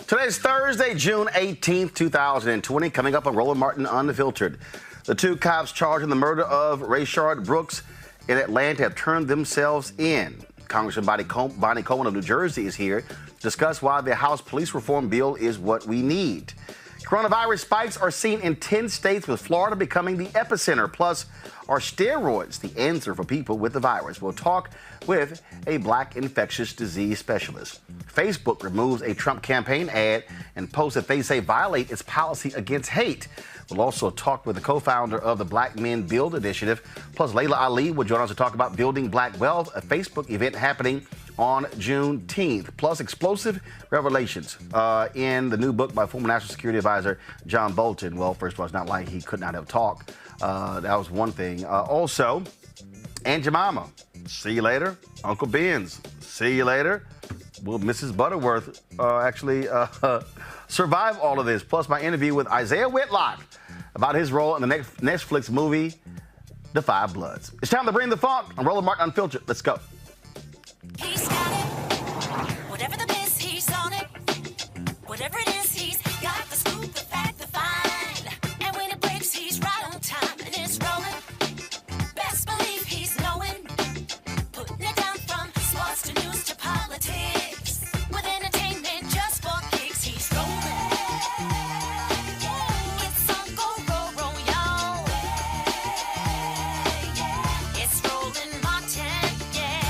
Today's Thursday, June 18th, 2020. Coming up on Roland Martin Unfiltered. The two cops charged in the murder of Rayshard Brooks in Atlanta have turned themselves in. Congressman Bonnie Coleman of New Jersey is here to discuss why the House police reform bill is what we need. Coronavirus spikes are seen in 10 states, with Florida becoming the epicenter. Plus, are steroids the answer for people with the virus? We'll talk with a black infectious disease specialist. Facebook removes a Trump campaign ad and posts that they say violate its policy against hate. We'll also talk with the co-founder of the Black Men Build Initiative. Plus, Layla Ali will join us to talk about Building Black Wealth, a Facebook event happening on Juneteenth. Plus, explosive revelations in the new book by former National Security Advisor John Bolton. Well, first of all, it's not like he could not have talked. That was one thing. Also, Aunt Jemima, see you later. Uncle Ben's, see you later. Will Mrs. Butterworth actually survive all of this? Plus, my interview with Isaiah Whitlock about his role in the next Netflix movie, The Five Bloods. It's time to bring the funk. I'm Roland Martin Unfiltered. Let's go. He's got it. Whatever the miss, he's on it. Whatever it is, he's got the scoop, the fact, the find. And when it breaks, he's right on time and it's rolling. Best believe he's knowing. Putting it down from sports to news to politics. With entertainment just for kicks, he's rolling. It's on go, y'all. It's Roland Martin, yeah.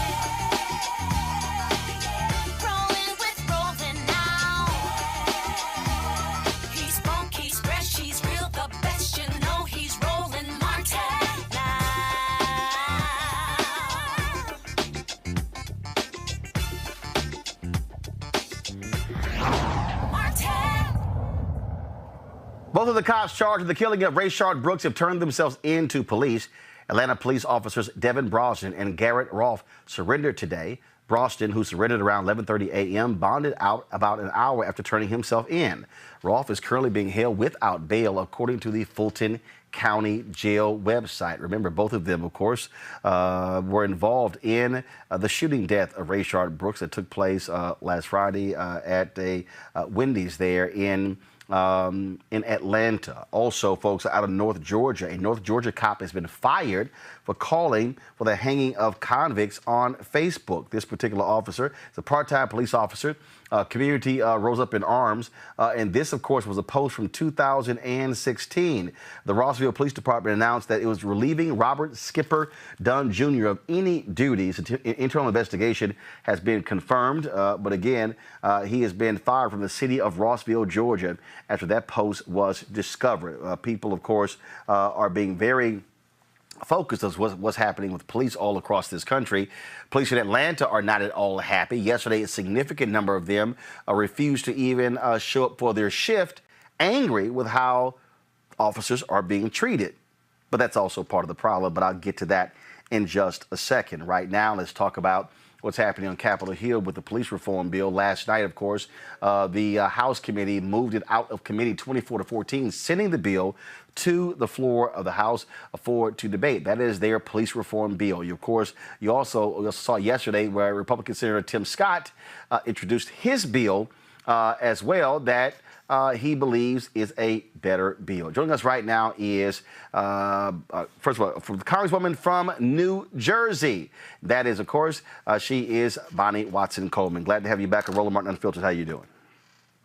Rolling with Roland now. He's funk, he's fresh, he's real, the best, you know he's Roland Martin now. Martin. Both of the cops charged with the killing of Rayshard Brooks have turned themselves into police. Atlanta police officers Devin Brosnan and Garrett Rolfe surrendered today. Brosnan, who surrendered around 11:30 a.m., bonded out about an hour after turning himself in. Rolfe is currently being held without bail, according to the Fulton County Jail website. Remember, both of them, of course, were involved in the shooting death of Rayshard Brooks that took place last Friday at a Wendy's there in in Atlanta. Also, folks, out of North Georgia, a North Georgia cop has been fired for calling for the hanging of convicts on Facebook. This particular officer is a part-time police officer. Community rose up in arms, and this, of course, was a post from 2016. The Rossville Police Department announced that it was relieving Robert Skipper Dunn Jr. of any duties. Internal investigation has been confirmed, but again, he has been fired from the city of Rossville, Georgia, after that post was discovered. People, of course, are being very focused on what's happening with police all across this country. Police in Atlanta are not at all happy. Yesterday, a significant number of them refused to even show up for their shift, angry with how officers are being treated. But that's also part of the problem, but I'll get to that in just a second. Right now, let's talk about what's happening on Capitol Hill with the police reform bill. Last night, of course, the House committee moved it out of committee 24-14, sending the bill to the floor of the House to debate. That is their police reform bill. You also saw yesterday where Republican Senator Tim Scott introduced his bill as well that he believes is a better bill. Joining us right now is, first of all, from the Congresswoman from New Jersey. That is, of course, she is Bonnie Watson Coleman. Glad to have you back at Roland Martin Unfiltered. How you doing?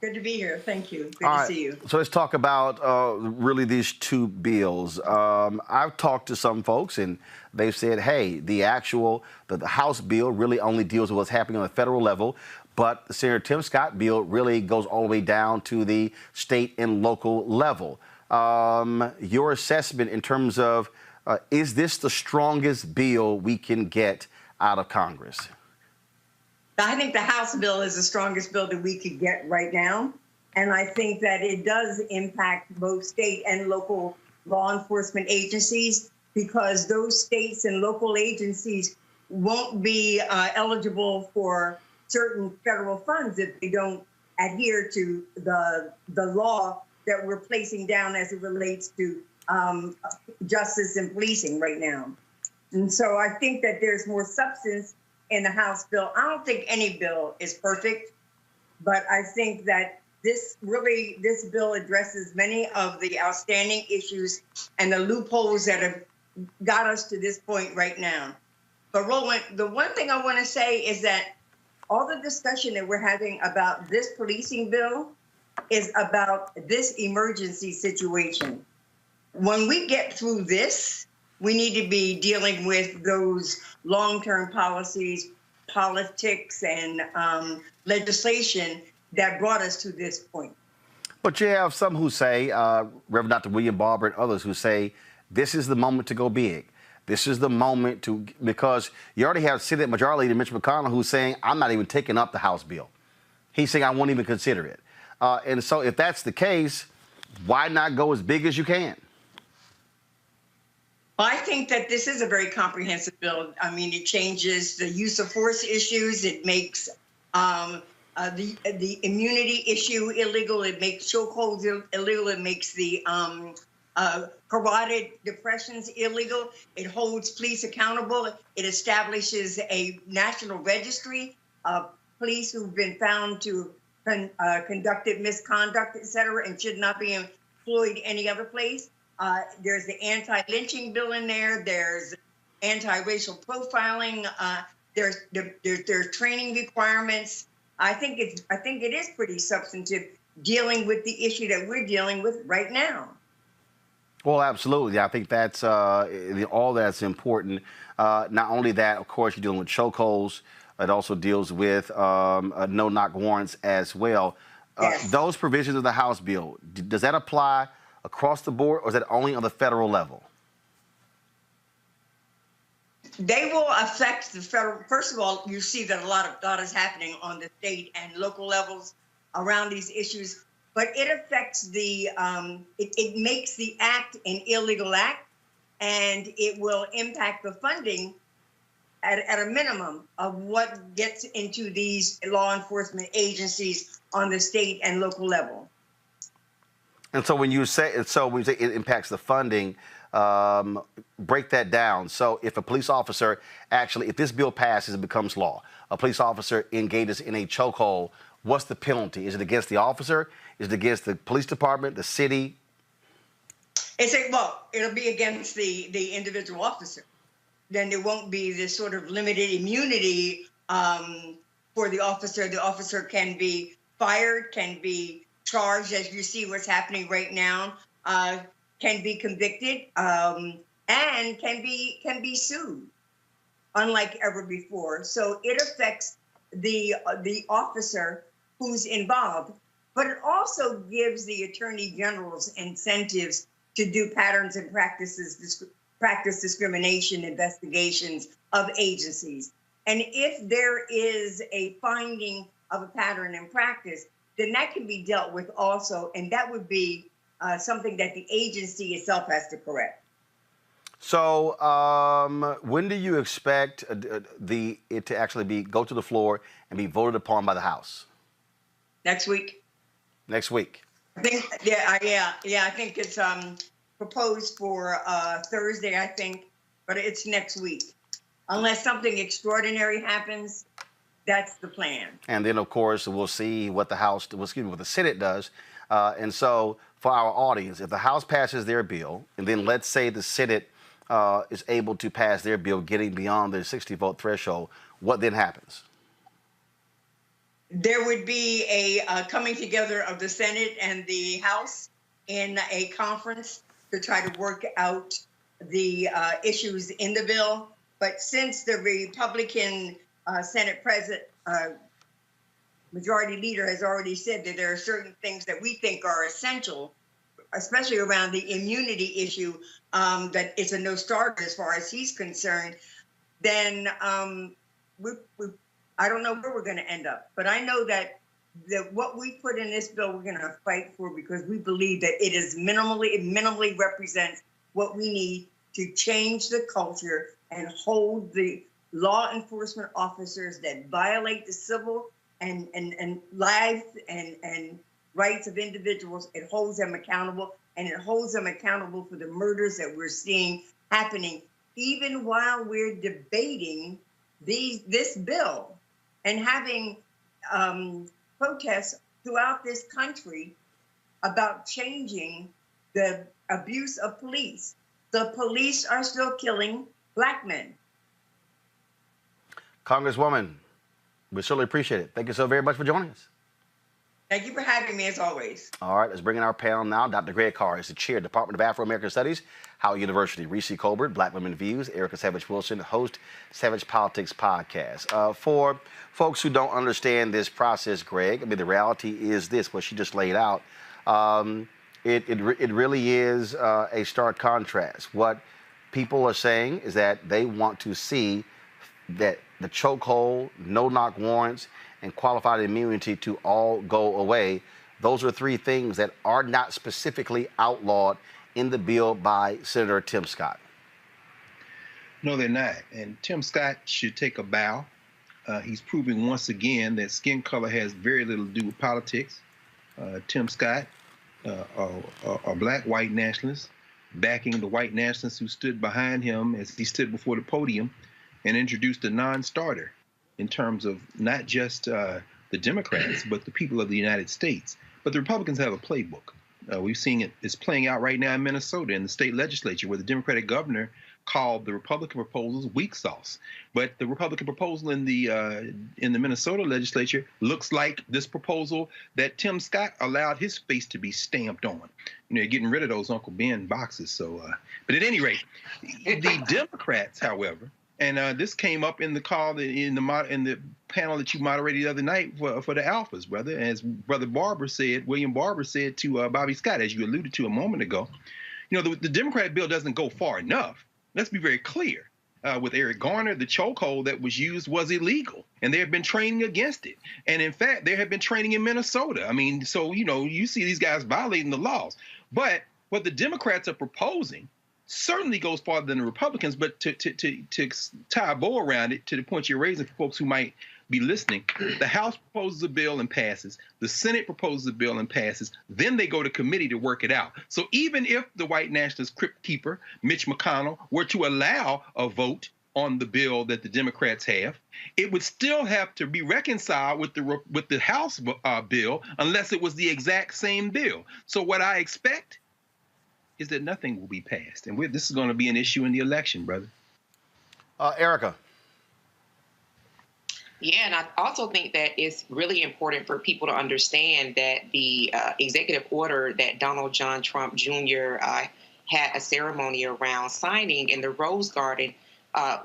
Good to be here. Thank you. Good to see you. So let's talk about really these two bills. I've talked to some folks and they've said, hey, the House bill really only deals with what's happening on the federal level, but the Senator Tim Scott bill really goes all the way down to the state and local level. Your assessment in terms of, is this the strongest bill we can get out of Congress? I think the House bill is the strongest bill that we could get right now. And I think that it does impact both state and local law enforcement agencies, because those states and local agencies won't be eligible for certain federal funds if they don't adhere to the law that we're placing down as it relates to justice and policing right now. And so I think that there's more substance in the House bill. I don't think any bill is perfect, but I think that this bill addresses many of the outstanding issues and the loopholes that have got us to this point right now. But Roland, the one thing I want to say is that all the discussion that we're having about this policing bill is about this emergency situation. When we get through this, we need to be dealing with those long-term policies, politics, and legislation that brought us to this point. But you have some who say, Reverend Dr. William Barber and others who say, this is the moment to go big. This is the moment to, because you already have Senate Majority Leader Mitch McConnell who's saying, I'm not even taking up the House bill. He's saying, I won't even consider it. And so if that's the case, why not go as big as you can? I think that this is a very comprehensive bill. I mean, it changes the use of force issues. It makes the immunity issue illegal. It makes chokeholds illegal. It makes the carotid depressions illegal. It holds police accountable. It establishes a national registry of police who've been found to have conducted misconduct, et cetera, and should not be employed any other place. There's the anti-lynching bill in there. There's anti-racial profiling. There's training requirements. I think it is pretty substantive, dealing with the issue that we're dealing with right now. Well, absolutely. I think that's all that's important. Not only that, of course, you're dealing with chokeholds. It also deals with no-knock warrants as well. Yes. Those provisions of the House bill, does that apply across the board, or is that only on the federal level? They will affect the federal. First of all, you see that a lot is happening on the state and local levels around these issues, but it affects the, it makes the act an illegal act, and it will impact the funding at a minimum of what gets into these law enforcement agencies on the state and local level. And so when you say, it impacts the funding, break that down. So if a police officer actually, if this bill passes and becomes law, a police officer engages in a chokehold, what's the penalty? Is it against the officer? Is it against the police department, the city? It'll be against the individual officer. Then there won't be this sort of limited immunity for the officer. The officer can be fired, can be charged, as you see what's happening right now, can be convicted, and can be sued, unlike ever before. So it affects the officer who's involved, but it also gives the attorney general's incentives to do patterns and practice discrimination investigations of agencies. And if there is a finding of a pattern and practice, then that can be dealt with also, and that would be something that the agency itself has to correct. So when do you expect it to actually go to the floor and be voted upon by the House? Next week. Next week. I think, I think it's proposed for Thursday, I think, but it's next week. Unless something extraordinary happens, that's the plan. And then, of course, we'll see what what the Senate does. And so for our audience, if the House passes their bill, and then let's say the Senate is able to pass their bill getting beyond their 60-vote threshold, what then happens? There would be a coming together of the Senate and the House in a conference to try to work out the issues in the bill. But since the Republican Senate President, Majority Leader has already said that there are certain things that we think are essential, especially around the immunity issue, that it's a no-starter as far as he's concerned, then I don't know where we're going to end up. But I know that what we put in this bill, we're going to fight for, because we believe that it minimally represents what we need to change the culture and hold the law enforcement officers that violate the civil and lives and rights of individuals. It holds them accountable, and it holds them accountable for the murders that we're seeing happening, even while we're debating this bill and having protests throughout this country about changing the abuse of police. The police are still killing Black men. Congresswoman, we certainly appreciate it. Thank you so very much for joining us. Thank you for having me, as always. All right, let's bring in our panel now. Dr. Greg Carr is the chair, Department of Afro-American Studies, Howard University. Reese Colbert, Black Women Views. Erica Savage-Wilson, host Savage Politics Podcast. For folks who don't understand this process, Greg, I mean, the reality is this, what she just laid out. It really is a stark contrast. What people are saying is that they want to see that the chokehold, no-knock warrants, and qualified immunity to all go away. Those are three things that are not specifically outlawed in the bill by Senator Tim Scott. No, they're not. And Tim Scott should take a bow. He's proving once again that skin color has very little to do with politics. Tim Scott, a black white nationalist, backing the white nationalists who stood behind him as he stood before the podium and introduced a non-starter in terms of not just the Democrats, but the people of the United States. But the Republicans have a playbook. We've seen it's playing out right now in Minnesota in the state legislature, where the Democratic governor called the Republican proposals weak sauce. But the Republican proposal in the Minnesota legislature looks like this proposal that Tim Scott allowed his face to be stamped on. You know, getting rid of those Uncle Ben boxes. So, but at any rate, the Democrats, however, and this came up in the call in the panel that you moderated the other night for the Alphas, brother. As Brother Barber said, William Barber said to Bobby Scott, as you alluded to a moment ago, you know, the Democrat bill doesn't go far enough. Let's be very clear. With Eric Garner, the chokehold that was used was illegal, and there have been training against it. And in fact, there have been training in Minnesota. I mean, so, you know, you see these guys violating the laws. But what the Democrats are proposing certainly goes farther than the Republicans, but to tie a bow around it, to the point you're raising for folks who might be listening. The House proposes a bill and passes. The Senate proposes a bill and passes. Then they go to committee to work it out. So even if the white nationalist crypt keeper, Mitch McConnell, were to allow a vote on the bill that the Democrats have, it would still have to be reconciled with the House bill unless it was the exact same bill. So what I expect is that nothing will be passed. And this is going to be an issue in the election, brother. Erica. Yeah, and I also think that it's really important for people to understand that the executive order that Donald John Trump Jr. Had a ceremony around signing in the Rose Garden,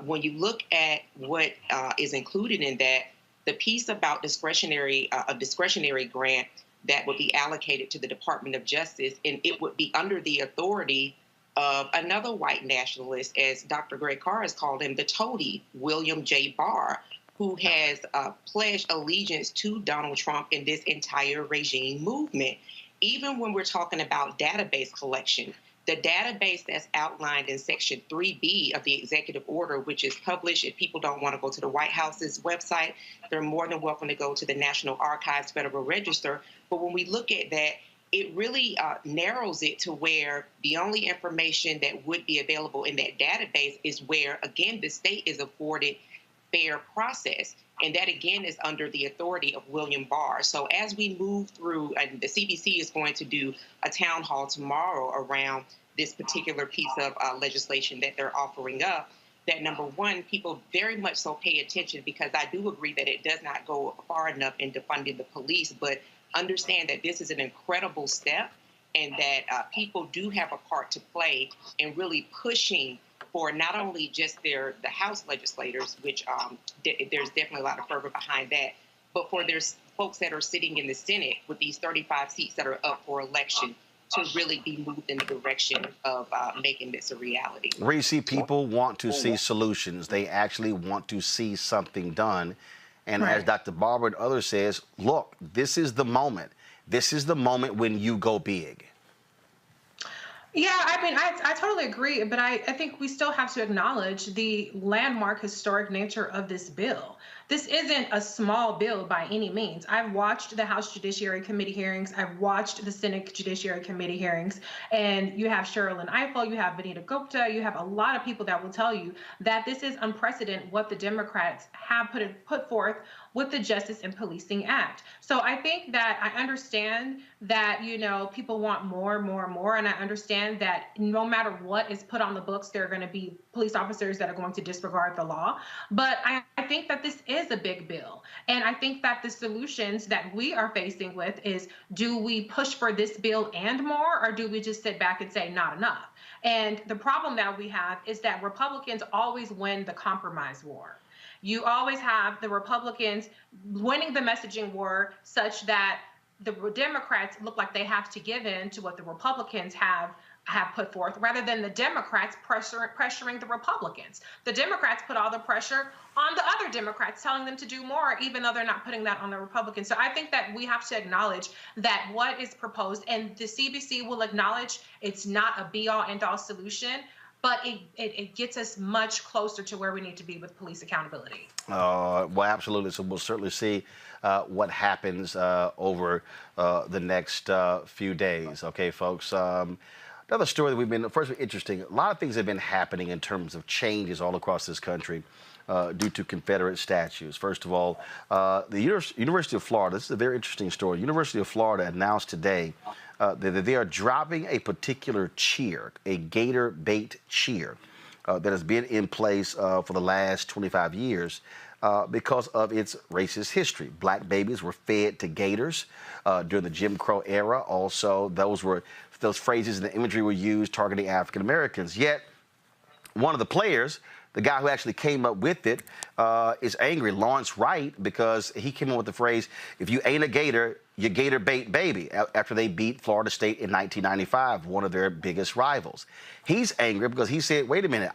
when you look at what is included in that, the piece about a discretionary grant that would be allocated to the Department of Justice, and it would be under the authority of another white nationalist, as Dr. Greg Carr has called him, the toady, William J. Barr, who has pledged allegiance to Donald Trump in this entire regime movement. Even when we're talking about database collection, the database that's outlined in Section 3B of the executive order, which is published, if people don't want to go to the White House's website, they're more than welcome to go to the National Archives Federal Register. But when we look at that, it really narrows it to where the only information that would be available in that database is where, again, the state is afforded fair process. And that, again, is under the authority of William Barr. So as we move through, and the CBC is going to do a town hall tomorrow around this particular piece of legislation that they're offering up, that, number one, people very much so pay attention, because I do agree that it does not go far enough in defunding the police, but understand that this is an incredible step, and that people do have a part to play in really pushing for not only just the House legislators, which there's definitely a lot of fervor behind that, but for there's folks that are sitting in the Senate with these 35 seats that are up for election to really be moved in the direction of making this a reality. Reese, people want to see solutions. They actually want to see something done. And as Dr. Barber and others says, look, this is the moment. This is the moment when you go big. Yeah, I mean, I totally agree, but I think we still have to acknowledge the landmark historic nature of this bill. This isn't a small bill by any means. I've watched the House Judiciary Committee hearings. I've watched the Senate Judiciary Committee hearings, and you have Cheryl and Eiffel, you have Vanita Gupta, you have a lot of people that will tell you that this is unprecedented what the Democrats have put forth with the Justice and Policing Act. So I think that I understand that, you know, people want more, and I understand that no matter what is put on the books, there are going to be police officers that are going to disregard the law. But I think that this is a big bill. And I think that the solutions that we are facing with is, do we push for this bill and more, or do we just sit back and say not enough? And the problem that we have is that Republicans always win the compromise war. You always have the Republicans winning the messaging war such that the Democrats look like they have to give in to what the Republicans have put forth, rather than the Democrats pressuring the Republicans. The Democrats put all the pressure on the other Democrats, telling them to do more, even though they're not putting that on the Republicans. So I think that we have to acknowledge that what is proposed, and the CBC will acknowledge it's not a be-all, end-all solution, but it gets us much closer to where we need to be with police accountability. Well, absolutely. So we'll certainly see what happens over the next few days. Okay, folks. Another story that we've been, first, interesting. A lot of things have been happening in terms of changes all across this country due to Confederate statues. First of all, the University of Florida, this is a very interesting story. University of Florida announced today that they are dropping a particular cheer, a gator bait cheer that has been in place for the last 25 years because of its racist history. Black babies were fed to gators during the Jim Crow era. Also, those phrases and the imagery were used targeting African Americans. Yet, one of the players, the guy who actually came up with it, is angry, Lawrence Wright, because he came up with the phrase, if you ain't a gator, you gator bait baby, after they beat Florida State in 1995, one of their biggest rivals. He's angry because he said, wait a minute,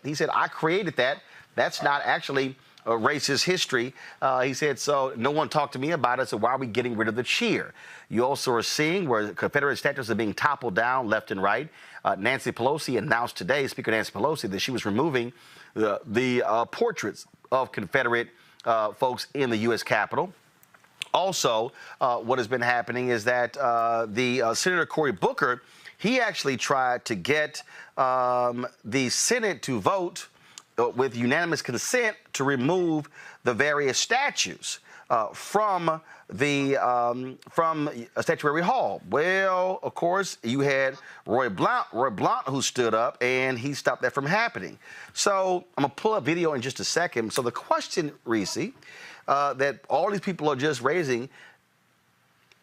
he said, I created that. That's not actually a racist history. He said, so no one talked to me about it, so why are we getting rid of the cheer? You also are seeing where Confederate statues are being toppled down left and right. Nancy Pelosi announced today, Speaker Nancy Pelosi, that she was removing the portraits of Confederate folks in the U.S. Capitol. Also, what has been happening is that Senator Cory Booker, he actually tried to get the Senate to vote with unanimous consent to remove the various statues from Statuary Hall. Well, of course, you had Roy Blount, who stood up, and he stopped that from happening. So I'm gonna pull up video in just a second. So the question, Reese, that all these people are just raising,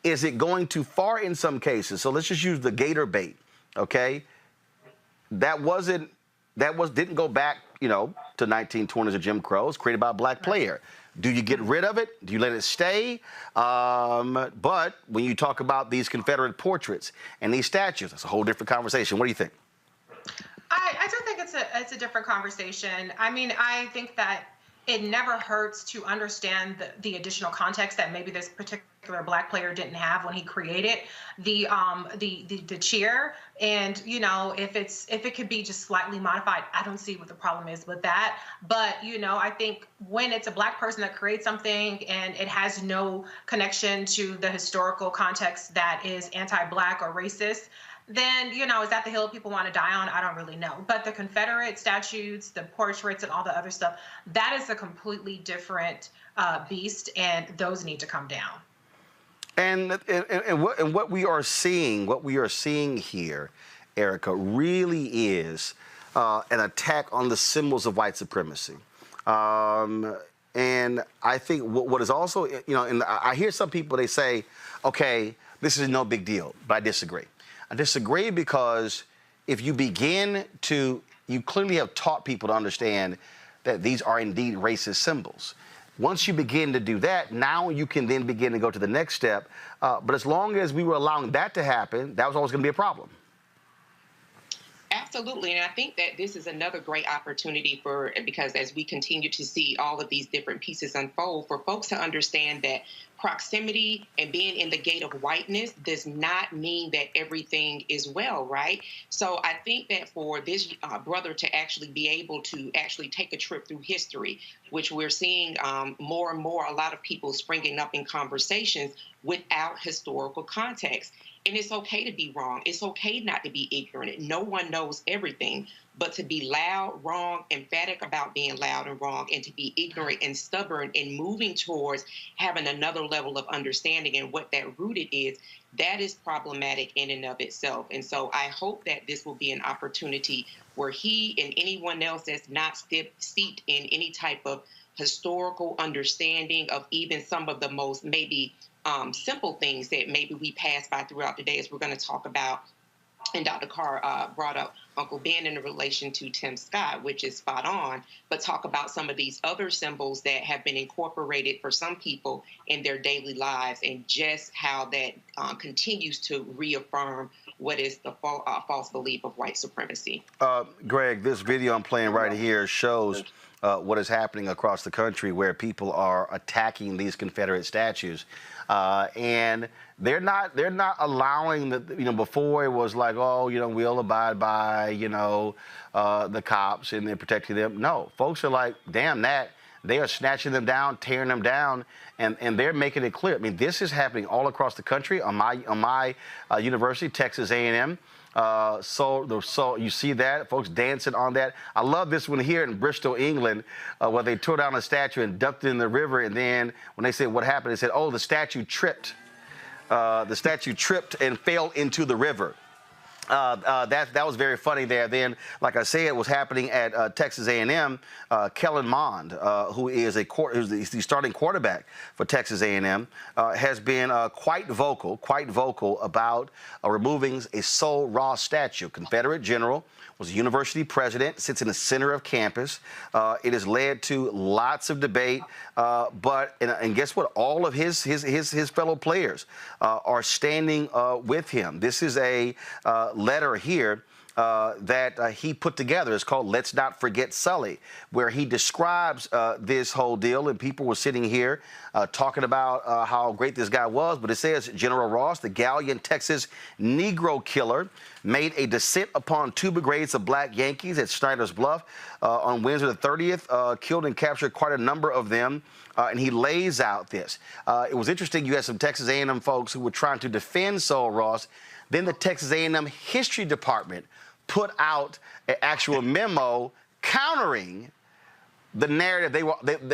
is it going too far in some cases? So let's just use the gator bait, okay? Didn't go back, you know, to 1920s or Jim Crow. It's created by a black player. Do you get rid of it? Do you let it stay? But when you talk about these Confederate portraits and these statues, that's a whole different conversation. What do you think? I do think it's a different conversation. I mean, I think that it never hurts to understand the additional context that maybe this particular black player didn't have when he created the cheer. And, you know, if it could be just slightly modified, I don't see what the problem is with that. But, you know, I think when it's a black person that creates something and it has no connection to the historical context that is anti-black or racist, then, you know, is that the hill people want to die on? I don't really know. But the Confederate statues, the portraits, and all the other stuff, that is a completely different beast, and those need to come down. And what we are seeing here, Erica, really is an attack on the symbols of white supremacy. And I think what is also, you know, and I hear some people, they say, okay, this is no big deal, but I disagree. I disagree because if you you clearly have taught people to understand that these are indeed racist symbols. Once you begin to do that, now you can then begin to go to the next step. But as long as we were allowing that to happen, that was always going to be a problem. Absolutely, and I think that this is another great opportunity because as we continue to see all of these different pieces unfold, for folks to understand that proximity and being in the gate of whiteness does not mean that everything is well, right? So I think that for this brother to actually be able to actually take a trip through history, which we're seeing more and more, a lot of people springing up in conversations without historical context. And it's okay to be wrong. It's okay not to be ignorant. No one knows everything. But to be loud, wrong, emphatic about being loud and wrong, and to be ignorant and stubborn and moving towards having another level of understanding and what that rooted is, that is problematic in and of itself. And so I hope that this will be an opportunity where he and anyone else that's not steeped in any type of historical understanding of even some of the most maybe simple things that maybe we pass by throughout the day, as we're going to talk about. And Dr. Carr brought up Uncle Ben in relation to Tim Scott, which is spot on, but talk about some of these other symbols that have been incorporated for some people in their daily lives, and just how that continues to reaffirm what is the false belief of white supremacy. Greg, this video I'm playing right here shows what is happening across the country, where people are attacking these Confederate statues. And they're not allowing before it was like, oh, we'll abide by, the cops and they're protecting them. No, folks are like, damn that. They are snatching them down, tearing them down, and they're making it clear. I mean, this is happening all across the country. On my university, Texas A&M. So you see that, folks dancing on that. I love this one here in Bristol, England, where they tore down a statue and dumped it in the river. And then when they said what happened, they said, oh, the statue tripped. The statue tripped and fell into the river. That was very funny there. Then, like I said, it was happening at Texas A&M. Kellen Mond, who is who's the starting quarterback for Texas A&M, has been quite vocal about removing a Sol Ross statue. Confederate general, was a university president, sits in the center of campus. It has led to lots of debate, and guess what? All of his fellow players are standing with him. This is a letter here that he put together. It's called Let's Not Forget Sully, where he describes this whole deal, and people were sitting here talking about how great this guy was. But it says General Ross, the Gallion, Texas Negro killer, made a descent upon 2 brigades of black Yankees at Snyder's Bluff on Wednesday the 30th, killed and captured quite a number of them. And he lays out this. It was interesting. You had some Texas A&M folks who were trying to defend Saul Ross. Then the Texas A&M History Department put out an actual memo countering the narrative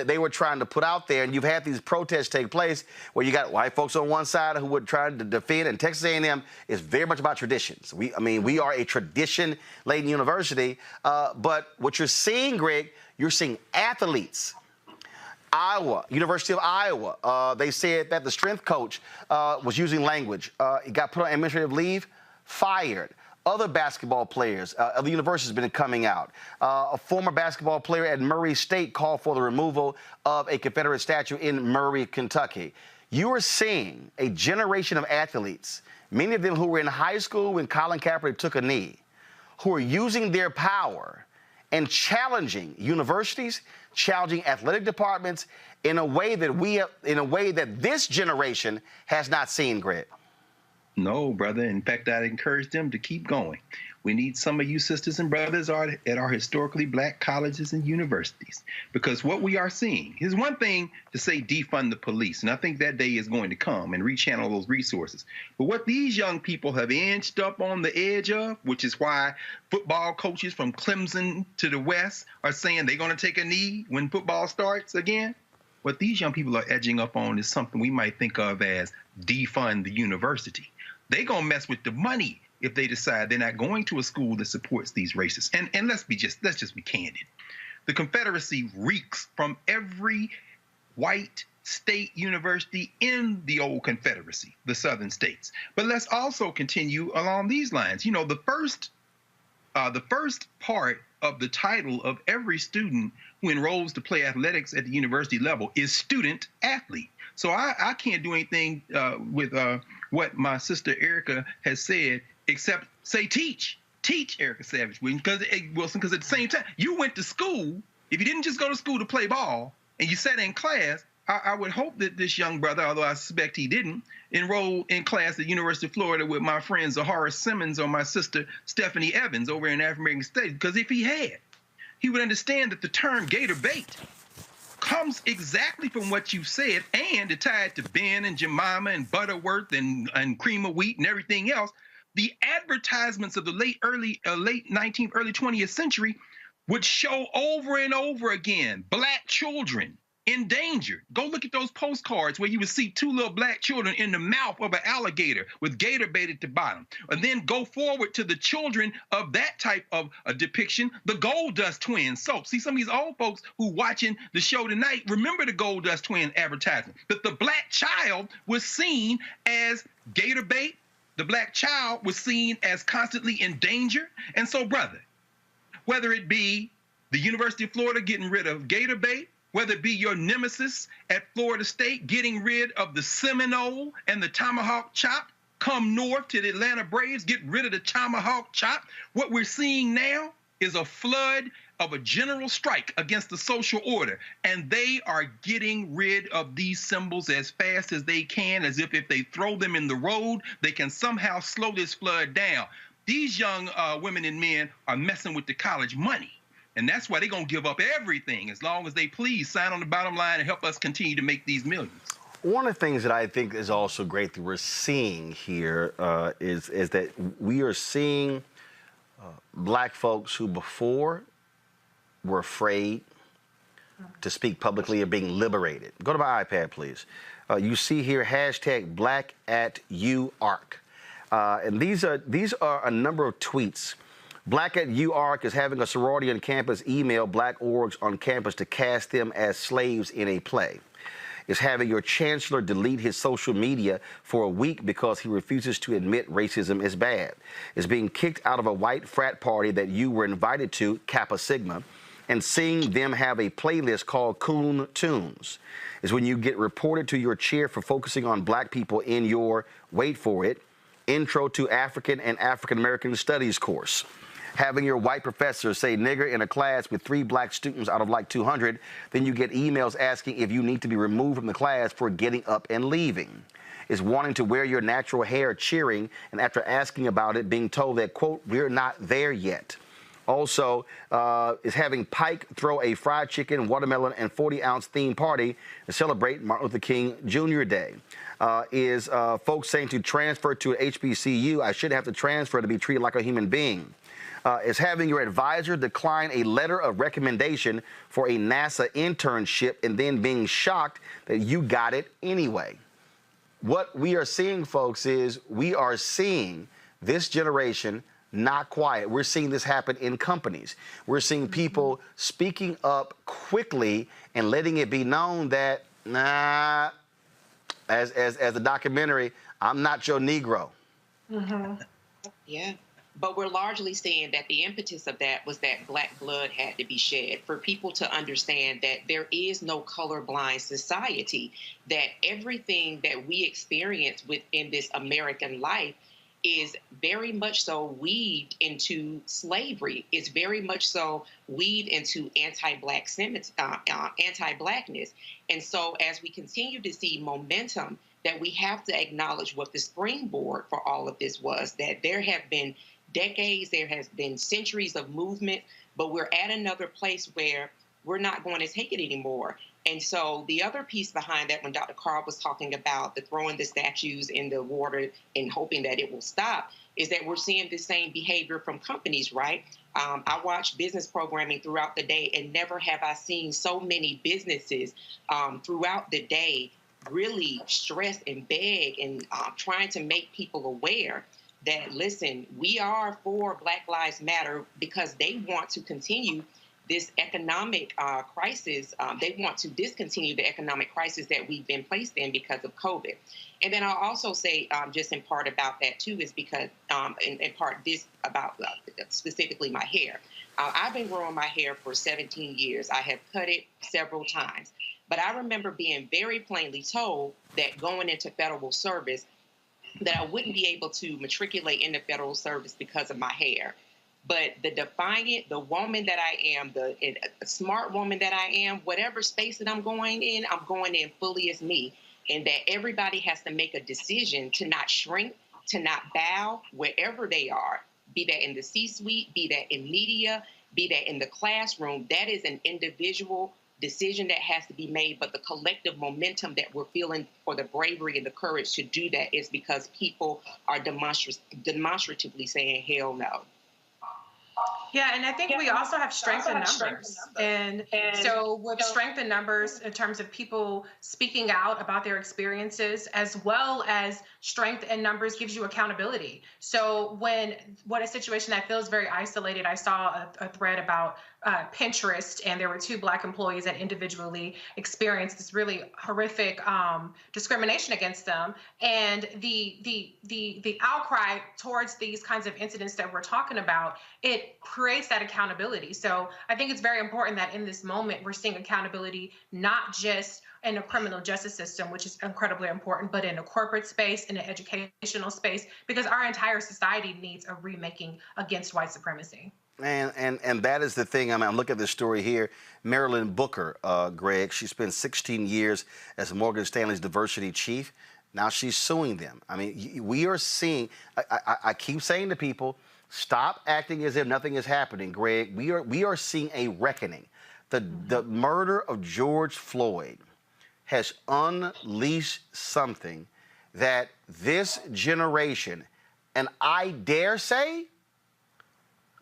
they were trying to put out there. And you've had these protests take place where you got white folks on one side who were trying to defend, and Texas A&M is very much about traditions. We are a tradition-laden university, but what you're seeing, Greg, you're seeing athletes. Iowa, University of Iowa, they said that the strength coach was using language. He got put on administrative leave, fired. Other basketball players, other universities have been coming out. A former basketball player at Murray State called for the removal of a Confederate statue in Murray, Kentucky. You are seeing a generation of athletes, many of them who were in high school when Colin Kaepernick took a knee, who are using their power and challenging universities, challenging athletic departments in a way that this generation has not seen, Greg. No, brother. In fact, I'd encourage them to keep going. We need some of you sisters and brothers at our historically black colleges and universities, because what we are seeing is one thing to say defund the police, and I think that day is going to come and rechannel those resources. But what these young people have inched up on the edge of, which is why football coaches from Clemson to the West are saying they're going to take a knee when football starts again, what these young people are edging up on is something we might think of as defund the university. They're going to mess with the money if they decide they're not going to a school that supports these racists. And let's just be candid. The Confederacy reeks from every white state university in the old Confederacy, the Southern states. But let's also continue along these lines. You know, the first part of the title of every student who enrolls to play athletics at the university level is student athlete. So I can't do anything with what my sister Erica has said except say teach, Erica Savage Wilson, because at the same time, you went to school. If you didn't just go to school to play ball and you sat in class, I would hope that this young brother, although I suspect he didn't, enroll in class at the University of Florida with my friend Zahara Simmons or my sister Stephanie Evans over in African American State. Because if he had, he would understand that the term gator bait comes exactly from what you said, and to tie it to Ben and Jemima and Butterworth and Cream of Wheat and everything else. The advertisements of the late 19th, early 20th century would show over and over again black children endangered. Go look at those postcards where you would see 2 little black children in the mouth of an alligator with gator bait at the bottom. And then go forward to the children of that type of a depiction, the Gold Dust Twins soap. See, some of these old folks who watching the show tonight remember the Gold Dust Twin advertisement. But the black child was seen as gator bait. The black child was seen as constantly in danger. And so, brother, whether it be the University of Florida getting rid of gator bait, whether it be your nemesis at Florida State getting rid of the Seminole and the tomahawk chop, come north to the Atlanta Braves, get rid of the tomahawk chop. What we're seeing now is a flood of a general strike against the social order, and they are getting rid of these symbols as fast as they can, as if they throw them in the road, they can somehow slow this flood down. These young women and men are messing with the college money. And that's why they're going to give up everything as long as they please sign on the bottom line and help us continue to make these millions. One of the things that I think is also great that we're seeing here is that we are seeing black folks who before were afraid to speak publicly are being liberated. Go to my iPad, please. You see here #BlackAtUArc. And these are a number of tweets. Black at UArc is having a sorority on campus email black orgs on campus to cast them as slaves in a play. It's having your chancellor delete his social media for a week because he refuses to admit racism is bad. It's being kicked out of a white frat party that you were invited to, Kappa Sigma, and seeing them have a playlist called Coon Tunes. Is when you get reported to your chair for focusing on black people in your, wait for it, Intro to African and African American Studies course. Having your white professor say nigger in a class with 3 black students out of like 200, then you get emails asking if you need to be removed from the class for getting up and leaving. Is wanting to wear your natural hair cheering, and after asking about it, being told that, quote, we're not there yet. Also, is having Pike throw a fried chicken, watermelon, and 40-ounce theme party to celebrate Martin Luther King Jr. Day. Is folks saying to transfer to an HBCU, I shouldn't have to transfer to be treated like a human being. Is having your advisor decline a letter of recommendation for a NASA internship and then being shocked that you got it anyway. What we are seeing, folks, is we are seeing this generation not quiet. We're seeing this happen in companies. We're seeing people speaking up quickly and letting it be known that, nah, as the documentary, I'm not your Negro. Yeah. But we're largely seeing that the impetus of that was that black blood had to be shed for people to understand that there is no colorblind society, that everything that we experience within this American life is very much so weaved into slavery. It's very much so weaved into anti-blackness. And so as we continue to see momentum, that we have to acknowledge what the springboard for all of this was, that there have been decades, there has been centuries of movement, but we're at another place where we're not going to take it anymore. And so the other piece behind that, when Dr. Carl was talking about the throwing the statues in the water and hoping that it will stop, is that we're seeing the same behavior from companies, right? I watch business programming throughout the day, and never have I seen so many businesses throughout the day really stress and beg and trying to make people aware that, listen, we are for Black Lives Matter because they want to continue this economic crisis. They want to discontinue the economic crisis that we've been placed in because of COVID. And then I'll also say, just in part about that too, is because, in part this about specifically my hair. I've been growing my hair for 17 years. I have cut it several times. But I remember being very plainly told that going into federal service, that I wouldn't be able to matriculate into federal service because of my hair. But the defiant, the woman that I am, the smart woman that I am, whatever space that I'm going in fully as me. And that everybody has to make a decision to not shrink, to not bow wherever they are, be that in the C-suite, be that in media, be that in the classroom. That is an individual decision that has to be made, but the collective momentum that we're feeling for the bravery and the courage to do that is because people are demonstratively saying, hell no. Yeah, and I think we also have strength in numbers. And so with strength in numbers in terms of people speaking out about their experiences, as well as strength in numbers gives you accountability. So what a situation that feels very isolated, I saw a thread about Pinterest, and there were 2 Black employees that individually experienced this really horrific discrimination against them. And the outcry towards these kinds of incidents that we're talking about, it creates that accountability. So I think it's very important that in this moment, we're seeing accountability, not just in a criminal justice system, which is incredibly important, but in a corporate space, in an educational space, because our entire society needs a remaking against white supremacy. And that is the thing. I mean, look at this story here. Marilyn Booker, Greg, she spent 16 years as Morgan Stanley's diversity chief. Now she's suing them. I mean, we are seeing, I keep saying to people, stop acting as if nothing is happening, Greg. We are seeing a reckoning. The murder of George Floyd has unleashed something that this generation, and I dare say,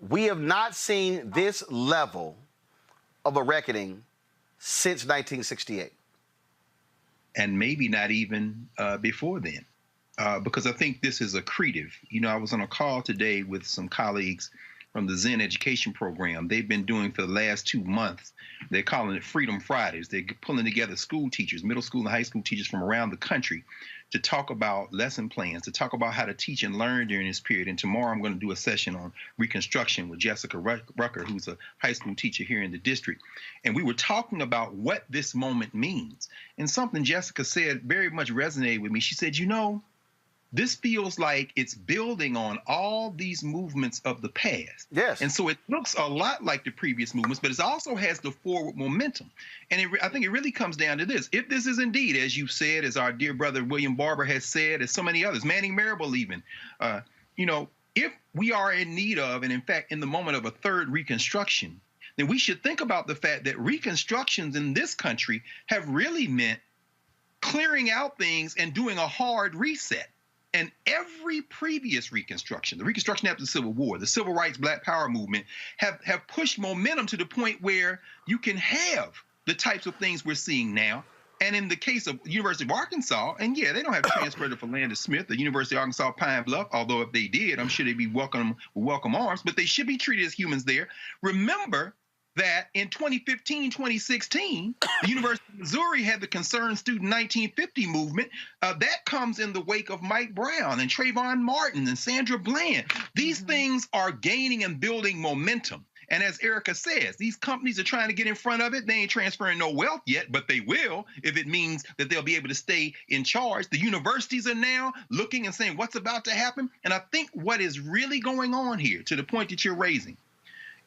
we have not seen this level of a reckoning since 1968. And maybe not even before then, because I think this is accretive. You know, I was on a call today with some colleagues from the Zen Education Program. They've been doing for the last 2 months, they're calling it Freedom Fridays. They're pulling together school teachers, middle school and high school teachers from around the country to talk about lesson plans, to talk about how to teach and learn during this period. And tomorrow I'm going to do a session on Reconstruction with Jessica Rucker, who's a high school teacher here in the district. And we were talking about what this moment means. And something Jessica said very much resonated with me. She said, you know, this feels like it's building on all these movements of the past. Yes. And so it looks a lot like the previous movements, but it also has the forward momentum. And I think it really comes down to this. If this is indeed, as you said, as our dear brother William Barber has said, as so many others, Manning Marable even, if we are in need of, and in fact, in the moment of a third Reconstruction, then we should think about the fact that reconstructions in this country have really meant clearing out things and doing a hard reset. And every previous Reconstruction, the Reconstruction after the Civil War, the Civil Rights, Black Power movement, have pushed momentum to the point where you can have the types of things we're seeing now. And in the case of University of Arkansas, and yeah, they don't have transfer to Philander Smith, the University of Arkansas Pine Bluff, although if they did, I'm sure they'd be welcome arms, but they should be treated as humans there. Remember that in 2015, 2016, the University of Missouri had the Concerned Student 1950 movement. That comes in the wake of Mike Brown and Trayvon Martin and Sandra Bland. These things are gaining and building momentum. And as Erica says, these companies are trying to get in front of it. They ain't transferring no wealth yet, but they will if it means that they'll be able to stay in charge. The universities are now looking and saying what's about to happen. And I think what is really going on here, to the point that you're raising,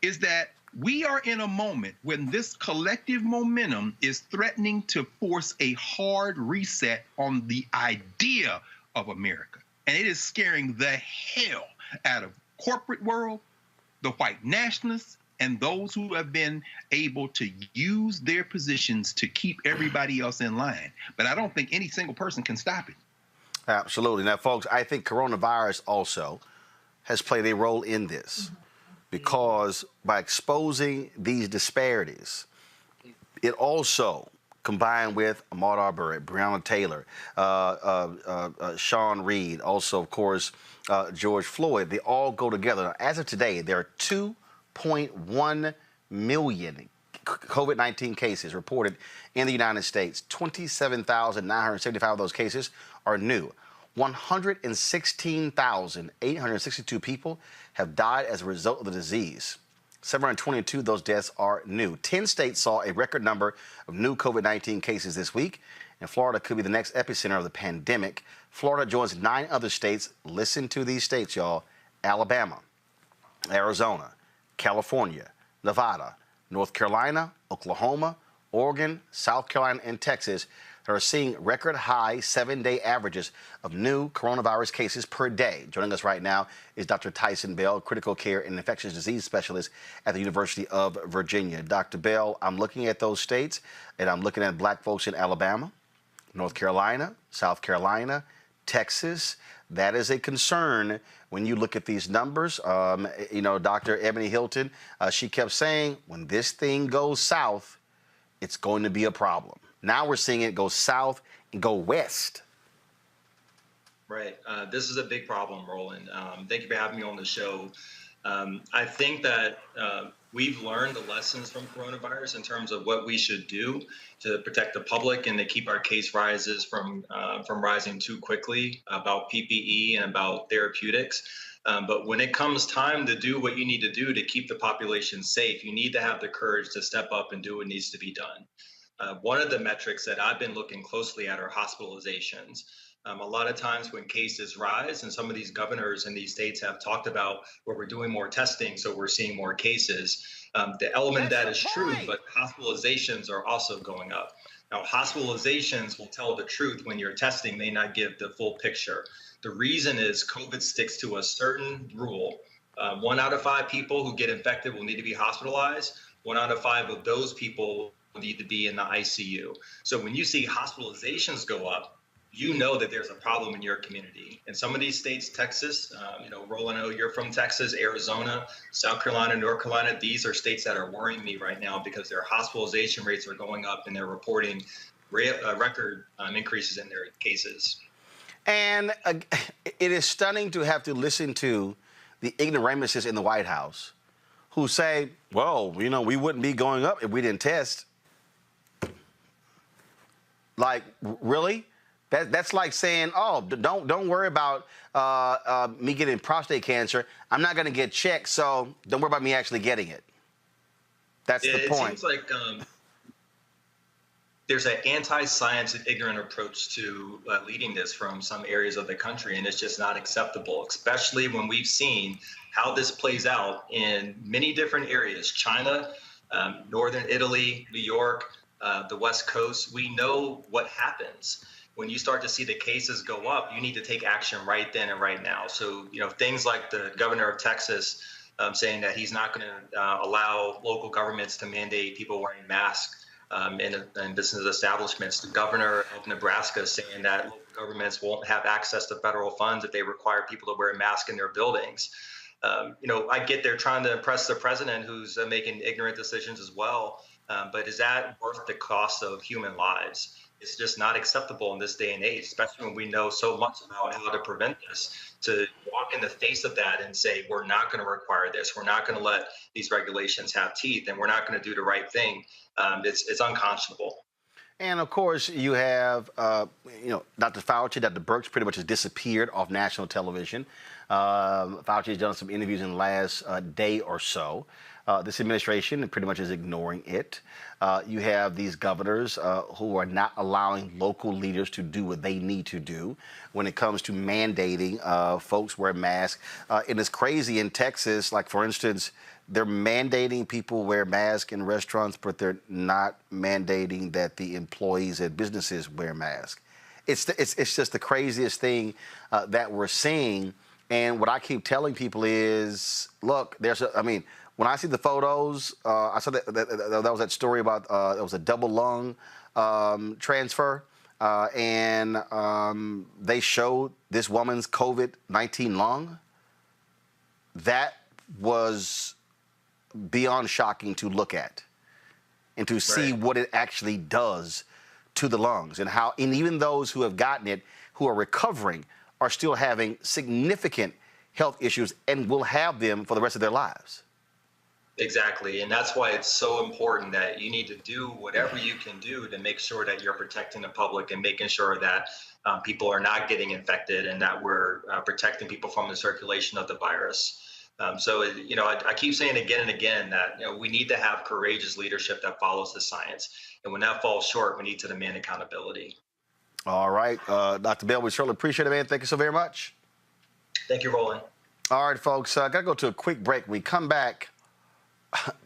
is that we are in a moment when this collective momentum is threatening to force a hard reset on the idea of America. And it is scaring the hell out of corporate world, the white nationalists, and those who have been able to use their positions to keep everybody else in line. But I don't think any single person can stop it. Absolutely. Now, folks, I think coronavirus also has played a role in this. Because by exposing these disparities, it also, combined with Ahmaud Arbery, Breonna Taylor, Sean Reed, also, of course, George Floyd, they all go together. As of today, there are 2.1 million COVID-19 cases reported in the United States. 27,975 of those cases are new. 116,862 people have died as a result of the disease. 722 of those deaths are new. 10 states saw a record number of new COVID-19 cases this week, and Florida could be the next epicenter of the pandemic. Florida joins 9 other states. Listen to these states, y'all. Alabama, Arizona, California, Nevada, North Carolina, Oklahoma, Oregon, South Carolina, and Texas are seeing record high 7-day averages of new coronavirus cases per day. Joining us right now is Dr. Tyson Bell, critical care and infectious disease specialist at the University of Virginia. Dr. Bell, I'm looking at those states, and I'm looking at black folks in Alabama, North Carolina, South Carolina, Texas. That is a concern when you look at these numbers. Dr. Ebony Hilton, she kept saying, when this thing goes south, it's going to be a problem. Now we're seeing it go south and go west. Right. This is a big problem, Roland. Thank you for having me on the show. I think that we've learned the lessons from coronavirus in terms of what we should do to protect the public and to keep our case rises from rising too quickly, about PPE and about therapeutics. But when it comes time to do what you need to do to keep the population safe, you need to have the courage to step up and do what needs to be done. One of the metrics that I've been looking closely at are hospitalizations. A lot of times when cases rise, and some of these governors in these states have talked about where we're doing more testing, so we're seeing more cases. The element that is true, but hospitalizations are also going up. Now, hospitalizations will tell the truth when your testing may not give the full picture. The reason is COVID sticks to a certain rule. 1 out of 5 people who get infected will need to be hospitalized. 1 out of 5 of those people need to be in the ICU. So when you see hospitalizations go up, you know that there's a problem in your community. And some of these states, Texas, Roland, I know you're from Texas, Arizona, South Carolina, North Carolina, these are states that are worrying me right now because their hospitalization rates are going up and they're reporting record increases in their cases. And it is stunning to have to listen to the ignoramuses in the White House who say, well, we wouldn't be going up if we didn't test. Like, really? That's like saying, oh, don't worry about me getting prostate cancer. I'm not going to get checked, so don't worry about me actually getting it. That's the point. It seems like there's an anti-science and ignorant approach to leading this from some areas of the country, and it's just not acceptable, especially when we've seen how this plays out in many different areas. China, Northern Italy, New York, the West Coast. We know what happens. When you start to see the cases go up, you need to take action right then and right now. So, things like the governor of Texas saying that he's not going to allow local governments to mandate people wearing masks in business establishments. The governor of Nebraska saying that local governments won't have access to federal funds if they require people to wear a mask in their buildings. I get they're trying to impress the president, who's making ignorant decisions as well. But is that worth the cost of human lives? It's just not acceptable in this day and age, especially when we know so much about how to prevent this, to walk in the face of that and say, we're not going to require this. We're not going to let these regulations have teeth, and we're not going to do the right thing. It's unconscionable. And of course, you have, Dr. Fauci, Dr. Birx pretty much has disappeared off national television. Fauci has done some interviews in the last day or so. This administration pretty much is ignoring it. You have these governors who are not allowing local leaders to do what they need to do when it comes to mandating folks wear masks. And it's crazy in Texas, like, for instance, they're mandating people wear masks in restaurants, but they're not mandating that the employees at businesses wear masks. It's just the craziest thing that we're seeing. And what I keep telling people is, look, when I see the photos, I saw that was that story about it was a double lung transfer, and they showed this woman's COVID-19 lung. That was beyond shocking to look at and to see what it actually does to the lungs, and even those who have gotten it, who are recovering, are still having significant health issues and will have them for the rest of their lives. Exactly. And that's why it's so important that you need to do whatever you can do to make sure that you're protecting the public and making sure that people are not getting infected, and that we're protecting people from the circulation of the virus. I keep saying again and again that we need to have courageous leadership that follows the science. And when that falls short, we need to demand accountability. All right. Dr. Bell, we certainly appreciate it, man. Thank you so very much. Thank you, Roland. All right, folks. Got to go to a quick break. We come back.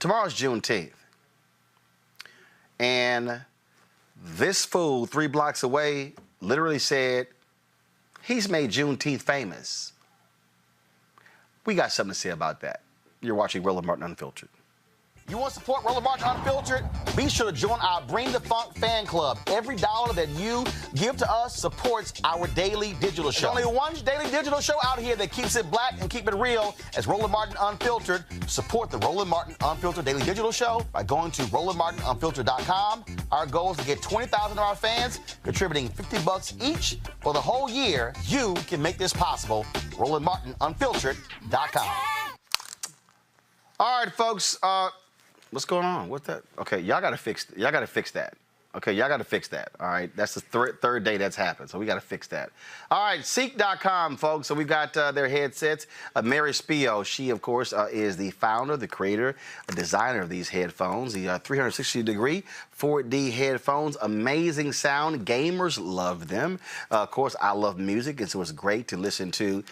Tomorrow's Juneteenth. And this fool 3 blocks away literally said he's made Juneteenth famous. We got something to say about that. You're watching Roland Martin Unfiltered. You want to support Roland Martin Unfiltered? Be sure to join our Bring the Funk fan club. Every dollar that you give to us supports our daily digital show. There's only one daily digital show out here that keeps it black and keep it real as Roland Martin Unfiltered. Support the Roland Martin Unfiltered daily digital show by going to RolandMartinUnfiltered.com. Our goal is to get 20,000 of our fans contributing $50 each for the whole year. You can make this possible. RolandMartinUnfiltered.com. All right, folks. What's going on? What's that? Okay, y'all gotta fix that. Okay, y'all gotta fix that. All right, that's the third day that's happened, so we gotta fix that. All right, Ceek.com, folks. So we've got their headsets. Mary Spio, she of course is the founder, the creator, designer of these headphones. The 360-degree 4D headphones, amazing sound. Gamers love them. Of course, I love music, and so it's great to listen to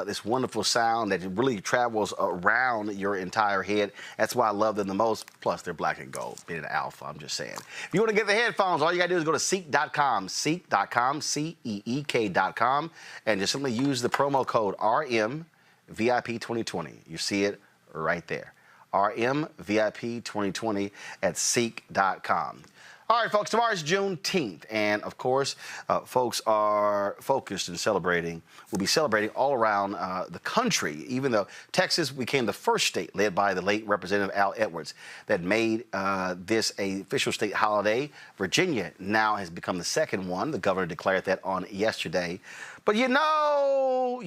this wonderful sound that really travels around your entire head. That's why I love them the most. Plus, they're black and gold, being an alpha. I'm just saying. If you want to get the headphones, all you got to do is go to Ceek.com, Ceek.com, Ceek.com, and just simply use the promo code RMVIP2020. You see it right there. RMVIP2020 at Ceek.com. All right, folks, tomorrow's Juneteenth, and of course, folks are focused and celebrating. We'll be celebrating all around the country, even though Texas became the first state led by the late Representative Al Edwards that made this a official state holiday. Virginia now has become the second one. The governor declared that on yesterday. But you know,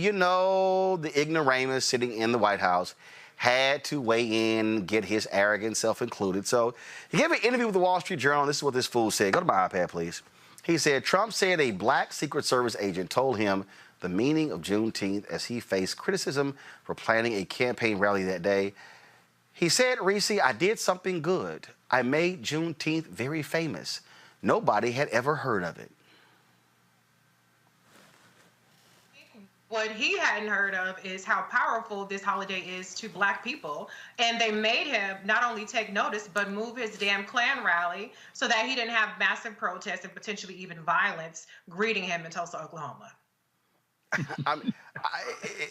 the ignoramus sitting in the White House had to weigh in, get his arrogant self included. So he gave an interview with the Wall Street Journal. This is what this fool said. Go to my iPad, please. He said, Trump said a black Secret Service agent told him the meaning of Juneteenth as he faced criticism for planning a campaign rally that day. He said, Reese, I did something good. I made Juneteenth very famous. nobody had ever heard of it. What he hadn't heard of is how powerful this holiday is to Black people. And they made him not only take notice, but move his damn Klan rally so that he didn't have massive protests and potentially even violence greeting him in Tulsa, Oklahoma.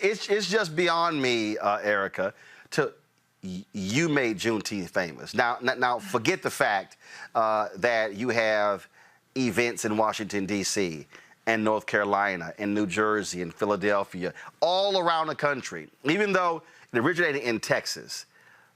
It's just beyond me, Erica, you made Juneteenth famous. Now forget the fact that you have events in Washington, D.C., and North Carolina, and New Jersey, and Philadelphia, all around the country. Even though it originated in Texas,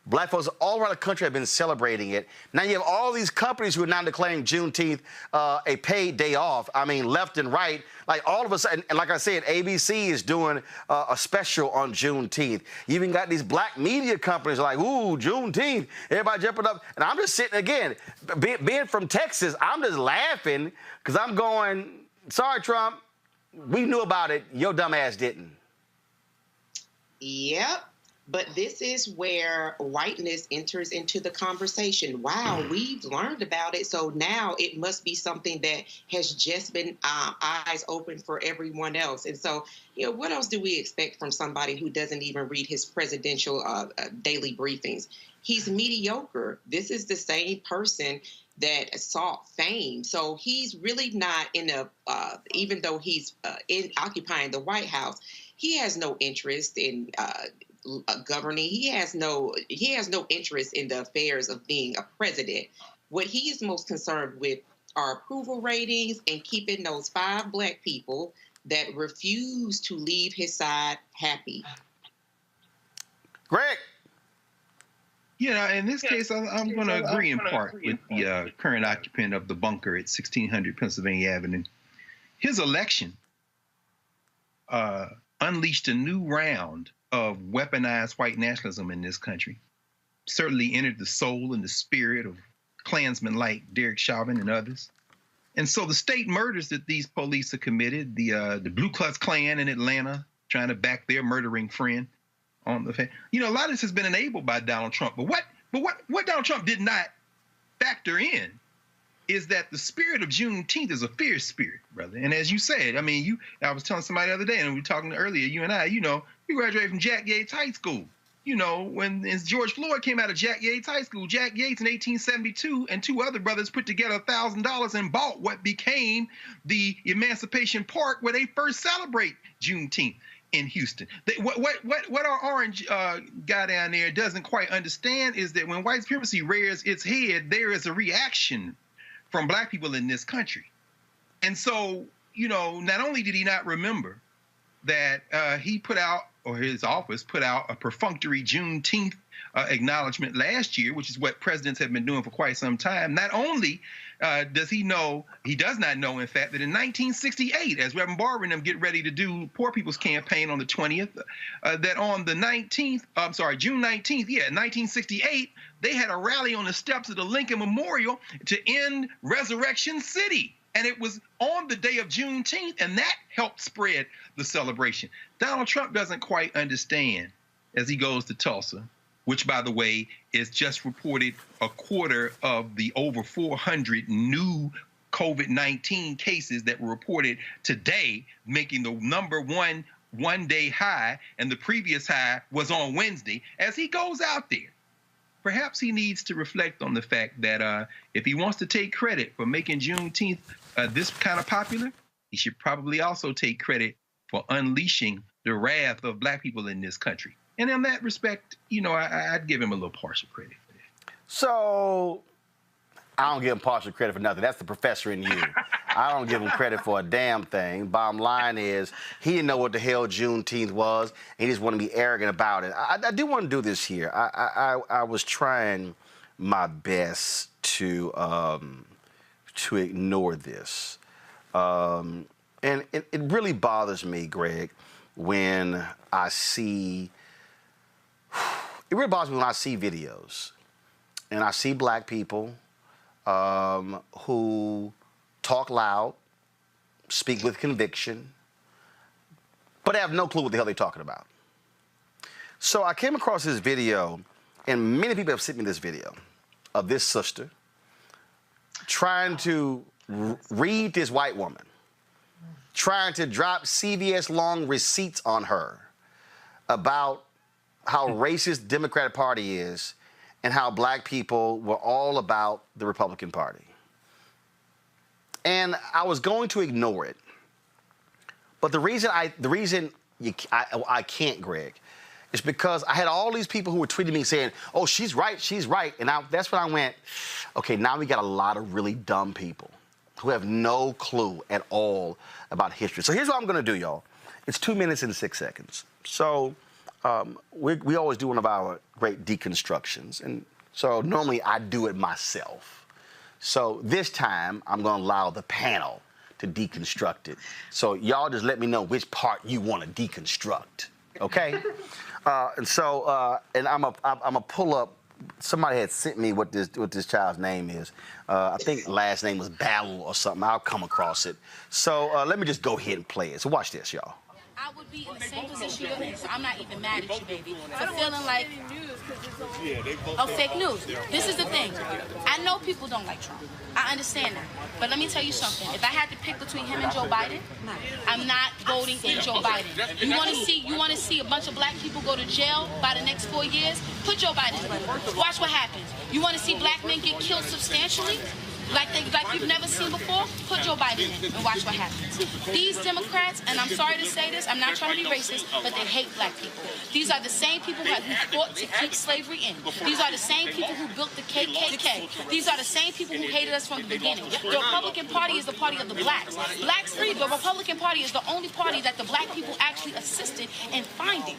Black folks all around the country have been celebrating it. Now you have all these companies who are now declaring Juneteenth a paid day off. I mean, left and right. Like all of a sudden, and like I said, ABC is doing a special on Juneteenth. You even got these Black media companies like, ooh, Juneteenth, everybody jumping up. And I'm just sitting, again, being from Texas, I'm just laughing because I'm going, sorry, Trump, we knew about it. Your dumb ass didn't. Yep. But this is where whiteness enters into the conversation. Wow, we've learned about it, so now it must be something that has just been eyes open for everyone else. And so, what else do we expect from somebody who doesn't even read his presidential daily briefings? He's mediocre. This is the same person that sought fame. So he's really not in even though he's occupying the White House, he has no interest in governing. He has no interest in the affairs of being a president. What he is most concerned with are approval ratings and keeping those 5 Black people that refuse to leave his side happy. Greg. In this case, I'm going to agree in part with the current occupant of the bunker at 1600 Pennsylvania Avenue. His election unleashed a new round of weaponized white nationalism in this country. Certainly entered the soul and the spirit of Klansmen like Derek Chauvin and others. And so the state murders that these police have committed, the Ku Klux Klan in Atlanta trying to back their murdering friend on the a lot of this has been enabled by Donald Trump. But what Donald Trump did not factor in is that the spirit of Juneteenth is a fierce spirit, brother. And as you said, I mean, I was telling somebody the other day, and we were talking earlier, you and I, you graduated from Jack Yates High School. When George Floyd came out of Jack Yates High School, Jack Yates in 1872 and 2 other brothers put together $1,000 and bought what became the Emancipation Park where they first celebrate Juneteenth in Houston. What our orange guy down there doesn't quite understand is that when white supremacy rears its head, there is a reaction from Black people in this country. And so, not only did he not remember that he put out, or his office put out, a perfunctory Juneteenth acknowledgement last year, which is what presidents have been doing for quite some time. Not only does he does not know, in fact, that in 1968, as Reverend Barber and them get ready to do Poor People's Campaign on the 20th, that on the June 19th, 1968, they had a rally on the steps of the Lincoln Memorial to end Resurrection City. And it was on the day of Juneteenth, and that helped spread the celebration. Donald Trump doesn't quite understand as he goes to Tulsa, which, by the way, is just reported a quarter of the over 400 new COVID-19 cases that were reported today, making the number one-day high, and the previous high was on Wednesday. As he goes out there, perhaps he needs to reflect on the fact that if he wants to take credit for making Juneteenth this kind of popular, he should probably also take credit for unleashing the wrath of Black people in this country. And in that respect, I'd give him a little partial credit for that. So I don't give him partial credit for nothing. That's the professor in you. I don't give him credit for a damn thing. Bottom line is, he didn't know what the hell Juneteenth was, and he just wanted to be arrogant about it. I do want to do this here. I was trying my best to ignore this. And it really bothers me, Greg, when I see... It really bothers me when I see videos and I see Black people who talk loud, speak with conviction, but have no clue what the hell they're talking about. So I came across this video, and many people have sent me this video of this sister trying to read this white woman, trying to drop CVS long receipts on her about how racist the Democratic Party is and how black people were all about the Republican Party. And I was going to ignore it. But the reason I can't, Greg, is because I had all these people who were tweeting me saying, oh, she's right. And that's when I went, okay, now we got a lot of really dumb people who have no clue at all about history. So here's what I'm going to do, y'all. It's 2 minutes and 6 seconds. So we always do one of our great deconstructions. And so normally I do it myself. So this time I'm going to allow the panel to deconstruct it. So y'all just let me know which part you want to deconstruct, okay? And I'm a pull up. Somebody had sent me what this child's name is. I think last name was Battle or something. I'll come across it. So let me just go ahead and play it. So watch this, y'all. I would be in the same position you're in, so I'm not even mad at you, baby, for feeling like, oh, fake news. This is the thing. I know people don't like Trump. I understand that. But let me tell you something. If I had to pick between him and Joe Biden, I'm not voting in Joe Biden. You want to see a bunch of black people go to jail by the next 4 years? Put Joe Biden in. Watch what happens. You want to see black men get killed substantially? Like you've never seen before, put Joe Biden in and watch what happens. These Democrats, and I'm sorry to say this, I'm not trying to be racist, but they hate black people. These are the same people who fought to keep slavery in. These are the same people who built the KKK. These are the same people who hated us from the beginning. The Republican Party is the party of the blacks. Blacks free, the Republican Party is the only party that the black people actually assisted in finding.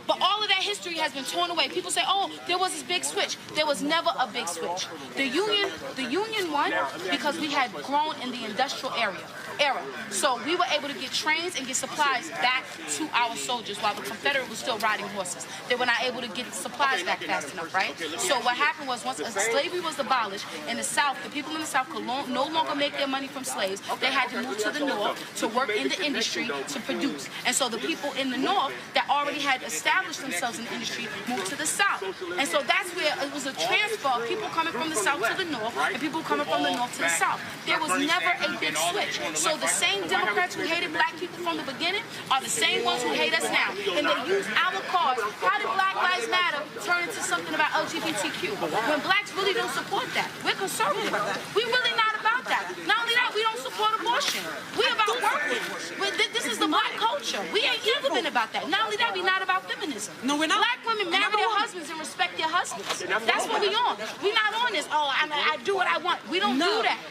But all of that history has been torn away. People say, oh, there was this big switch. There was never a big switch. The Union won because we had grown in the industrial era. So we were able to get trains and get supplies back to our soldiers while the Confederate was still riding horses. They were not able to get supplies back fast enough, right? So what happened was once slavery was abolished in the South, the people in the South could no longer make their money from slaves. They had to move to the North to work in the industry to produce. And so the people in the North that already had established themselves in the industry moved to the South. And so that's where it was a transfer of people coming from the South to the North and people coming from the North to the South. There was never a big switch. So the same Democrats who hated black people from the beginning are the same ones who hate us now. And they use our cause. How did Black Lives Matter turn into something about LGBTQ? When blacks really don't support that. We're conservative. We're really not about that. Not only that, we don't support abortion. We're about working. This is the black culture. We ain't ever been about that. Not only that, we're not about feminism. No, we're not. Black women marry their husbands and respect their husbands. That's what we on. We're not on this, oh, I do what I want. We don't do that.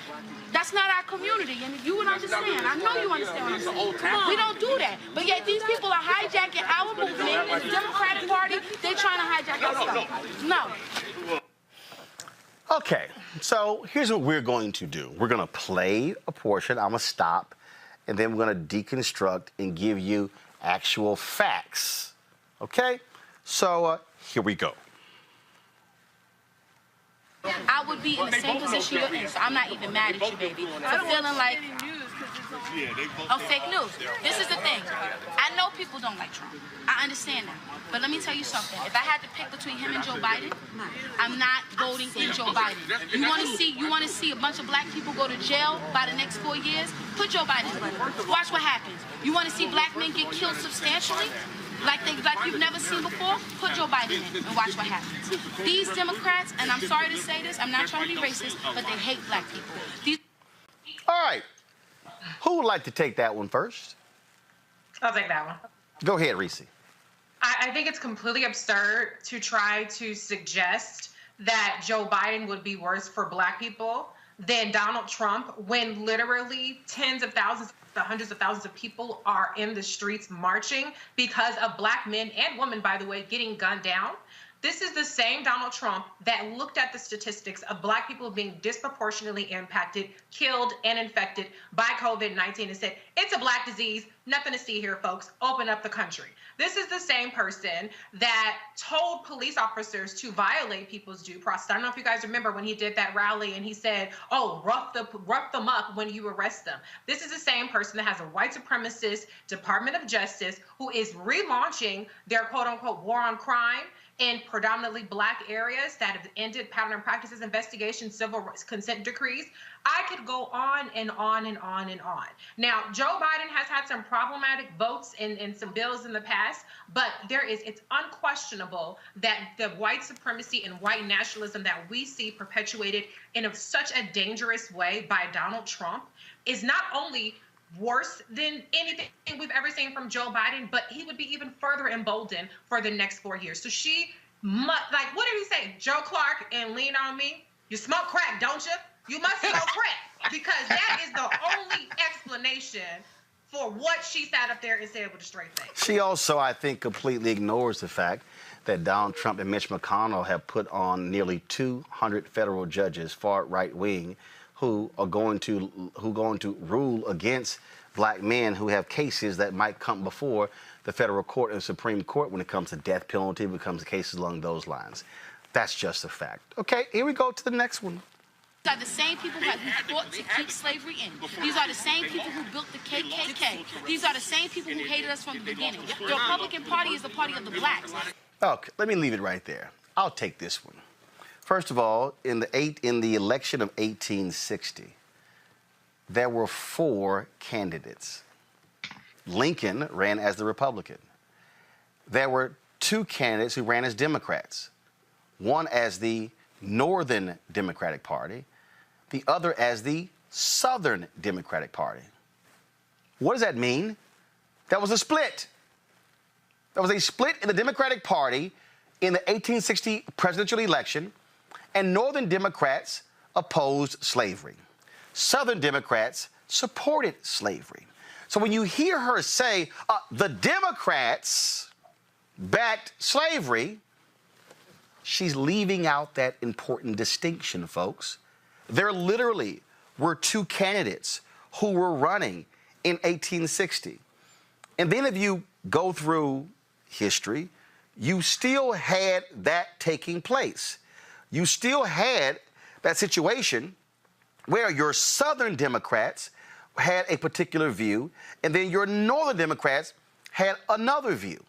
That's not our community, and you would understand. I know you understand what I'm saying. We don't do that. But yet these people are hijacking our movement, and the Democratic Party, they're trying to hijack our stuff. No. Okay, so here's what we're going to do. We're going to play a portion. I'm going to stop, and then we're going to deconstruct and give you actual facts. Okay? So here we go. I would be in the same position you're in, so I'm not even mad at you, baby, for feeling like, oh, fake news. This is the thing. I know people don't like Trump. I understand that. But let me tell you something. If I had to pick between him and Joe Biden, I'm not voting in Joe Biden. You want to see a bunch of black people go to jail by the next 4 years? Put Joe Biden in. Watch what happens. You want to see black men get killed substantially? Like you've never seen before, put Joe Biden in and watch what happens. These Democrats, and I'm sorry to say this, I'm not trying to be racist, but they hate black people. All right. Who would like to take that one first? I'll take that one. Go ahead, Reese. I think it's completely absurd to try to suggest that Joe Biden would be worse for black people than Donald Trump when literally tens of thousands, hundreds of thousands of people are in the streets marching because of black men and women, by the way, getting gunned down. This is the same Donald Trump that looked at the statistics of black people being disproportionately impacted, killed, and infected by COVID-19 and said, it's a black disease, nothing to see here, folks, open up the country. This is the same person that told police officers to violate people's due process. I don't know if you guys remember when he did that rally and he said, oh, rough them up when you arrest them. This is the same person that has a white supremacist Department of Justice who is relaunching their quote unquote war on crime in predominantly Black areas that have ended pattern and practices investigations, civil consent decrees. I could go on and on and on and on. Now, Joe Biden has had some problematic votes in some bills in the past, but it's unquestionable that the white supremacy and white nationalism that we see perpetuated in such a dangerous way by Donald Trump is not only worse than anything we've ever seen from Joe Biden, but he would be even further emboldened for the next 4 years. So she must, like, what did he say? Joe Clark and Lean on Me? You smoke crack, don't you? You must smoke crack, because that is the only explanation for what she sat up there and said with a straight face. She also, I think, completely ignores the fact that Donald Trump and Mitch McConnell have put on nearly 200 federal judges, far right wing, who are going to rule against Black men who have cases that might come before the federal court and Supreme Court when it comes to death penalty, when it comes to cases along those lines. That's just a fact. Okay, here we go to the next one. These are the same people who fought to keep slavery in. These are the same people who built the KKK. These are the same people who hated us from the beginning. The Republican Party is the party of the blacks. Okay, let me leave it right there. I'll take this one. First of all, in the election of 1860, there were 4 candidates. Lincoln ran as the Republican. There were 2 candidates who ran as Democrats, one as the Northern Democratic Party, the other as the Southern Democratic Party. What does that mean? That was a split. There was a split in the Democratic Party in the 1860 presidential election, and Northern Democrats opposed slavery. Southern Democrats supported slavery. So when you hear her say, the Democrats backed slavery, she's leaving out that important distinction, folks. There literally were 2 candidates who were running in 1860. And then if you go through history, you still had that taking place. You still had that situation where your Southern Democrats had a particular view, and then your Northern Democrats had another view.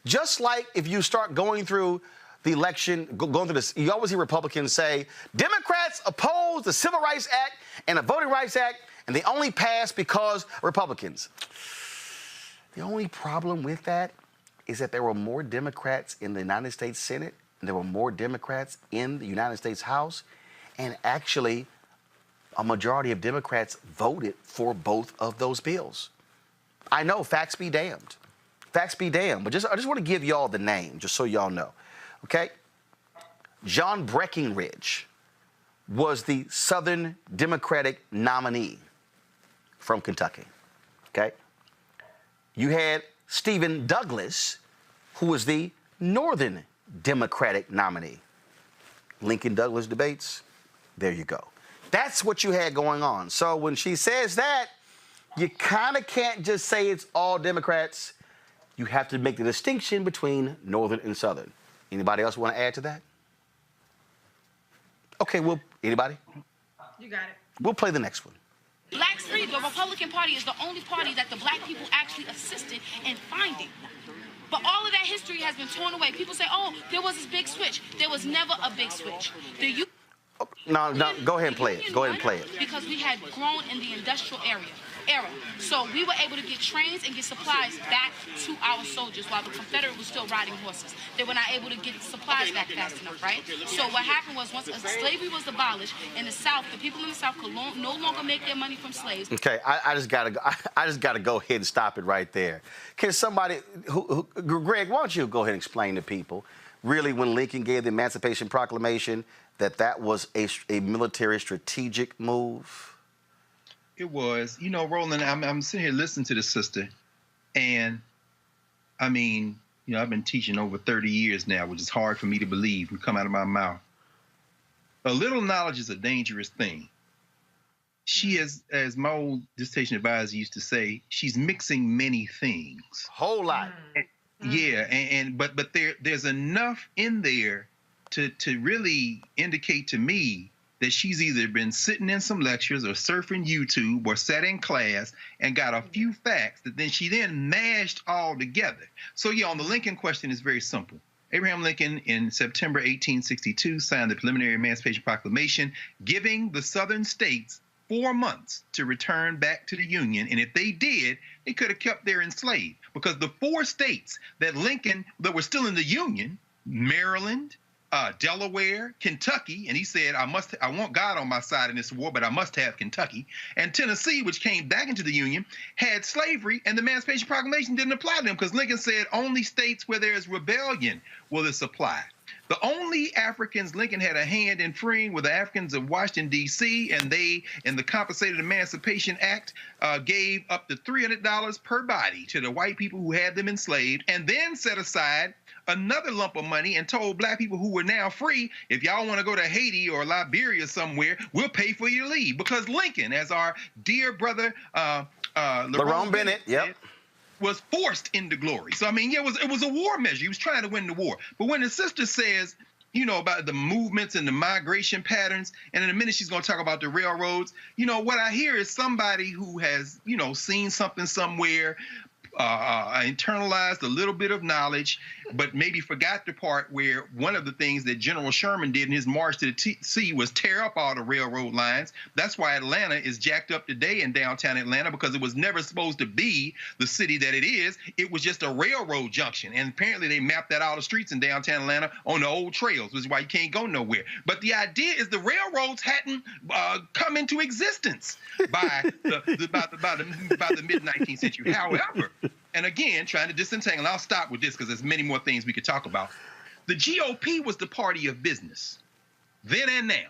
Just like if you start going through the election, going through this, you always hear Republicans say, Democrats oppose the Civil Rights Act and the Voting Rights Act, and they only passed because Republicans. The only problem with that is that there were more Democrats in the United States Senate, and there were more Democrats in the United States House, and actually a majority of Democrats voted for both of those bills. I know, facts be damned. Facts be damned, but I just want to give y'all the name, just so y'all know, okay? John Breckinridge was the Southern Democratic nominee from Kentucky, okay? You had Stephen Douglas, who was the Northern Democratic nominee. Lincoln-Douglas debates, there you go. That's what you had going on. So when she says that, you kind of can't just say it's all Democrats. You have to make the distinction between Northern and Southern. Anybody else want to add to that? Okay, anybody? You got it. We'll play the next one. Blacks free, the Republican Party is the only party that the black people actually assisted in finding. But all of that history has been torn away. People say, oh, there was this big switch. There was never a big switch. No, go ahead and play it. Go ahead and play it. Because we had grown in the industrial era. So we were able to get trains and get supplies back to our soldiers while the Confederate was still riding horses. They were not able to get supplies back fast enough, right? So what happened was once slavery was abolished in the South, the people in the South could no longer make their money from slaves. Okay, I just gotta go ahead and stop it right there. Can somebody, Greg, why don't you go ahead and explain to people, really, when Lincoln gave the Emancipation Proclamation, that was a military strategic move? It was. You know, Roland, I'm sitting here listening to the sister, and I mean, you know, I've been teaching over 30 years now, which is hard for me to believe and come out of my mouth. A little knowledge is a dangerous thing. She is, as my old dissertation advisor used to say, she's mixing many things. Whole lot. Yeah, but there's enough in there to really indicate to me that she's either been sitting in some lectures or surfing YouTube or sat in class and got a few facts that then she mashed all together. So yeah, on the Lincoln question, it's very simple. Abraham Lincoln, in September 1862, signed the preliminary Emancipation Proclamation, giving the Southern states 4 months to return back to the Union. And if they did, they could have kept their enslaved, because the 4 states that were still in the Union, Maryland, Delaware, Kentucky, and he said, I want God on my side in this war, but I must have Kentucky, and Tennessee, which came back into the Union, had slavery, and the Emancipation Proclamation didn't apply to them, because Lincoln said only states where there is rebellion will this apply. The only Africans Lincoln had a hand in freeing were the Africans of Washington, D.C., and they, in the Compensated Emancipation Act, gave up to $300 per body to the white people who had them enslaved, and then set aside another lump of money and told black people who were now free, if y'all want to go to Haiti or Liberia somewhere, we'll pay for you to leave. Because Lincoln, as our dear brother Roland Bennett, yep, was forced into glory. So, I mean, yeah, it was a war measure. He was trying to win the war. But when the sister says, you know, about the movements and the migration patterns, and in a minute she's going to talk about the railroads, you know, what I hear is somebody who has, you know, seen something somewhere, internalized a little bit of knowledge, but maybe forgot the part where one of the things that General Sherman did in his march to the sea was tear up all the railroad lines. That's why Atlanta is jacked up today in downtown Atlanta, because it was never supposed to be the city that it is. It was just a railroad junction. And apparently they mapped out all the streets in downtown Atlanta on the old trails, which is why you can't go nowhere. But the idea is the railroads hadn't come into existence by the mid-19th century. However, and again, trying to disentangle, I'll stop with this because there's many more things we could talk about. The GOP was the party of business, then and now.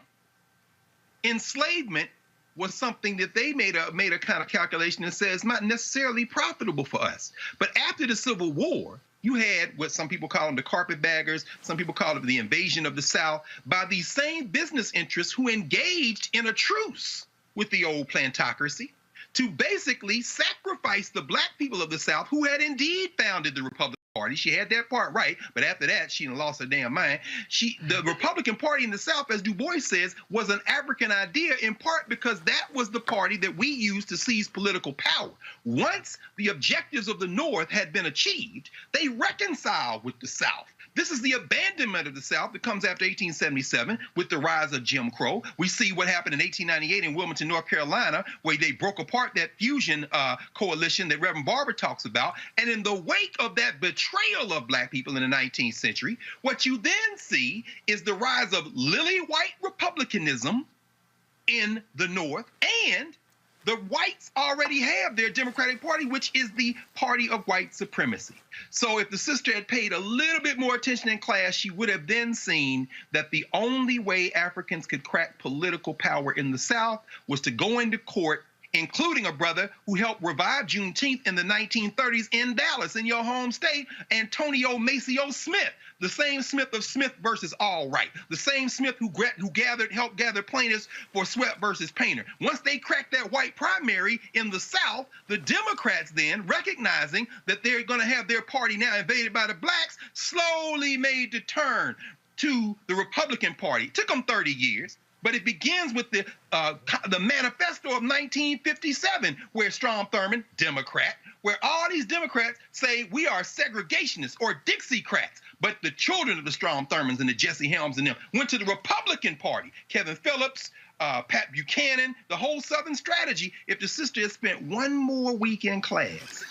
Enslavement was something that they made a kind of calculation and says not necessarily profitable for us. But after the Civil War, you had what some people call them the carpetbaggers, some people call it the invasion of the South, by these same business interests who engaged in a truce with the old plantocracy to basically sacrifice the black people of the South who had indeed founded the Republican Party. She had that part right, but after that, she lost her damn mind. The Republican Party in the South, as Du Bois says, was an African idea, in part because that was the party that we used to seize political power. Once the objectives of the North had been achieved, they reconciled with the South. This is the abandonment of the South that comes after 1877 with the rise of Jim Crow. We see what happened in 1898 in Wilmington, North Carolina, where they broke apart that fusion coalition that Reverend Barber talks about. And in the wake of that betrayal of black people in the 19th century, what you then see is the rise of lily white republicanism in the North, and the whites already have their Democratic Party, which is the party of white supremacy. So if the sister had paid a little bit more attention in class, she would have then seen that the only way Africans could crack political power in the South was to go into court, including a brother who helped revive Juneteenth in the 1930s in Dallas, in your home state, Antonio Maceo Smith, the same Smith of Smith versus All Right, the same Smith who helped gather plaintiffs for Sweat versus Painter. Once they cracked that white primary in the South, the Democrats then, recognizing that they're going to have their party now invaded by the blacks, slowly made the turn to the Republican Party. It took them 30 years. But it begins with the manifesto of 1957, where Strom Thurmond, Democrat, where all these Democrats say we are segregationists or Dixiecrats. But the children of the Strom Thurmonds and the Jesse Helms and them went to the Republican Party. Kevin Phillips, Pat Buchanan, the whole Southern strategy. If the sister had spent one more week in class,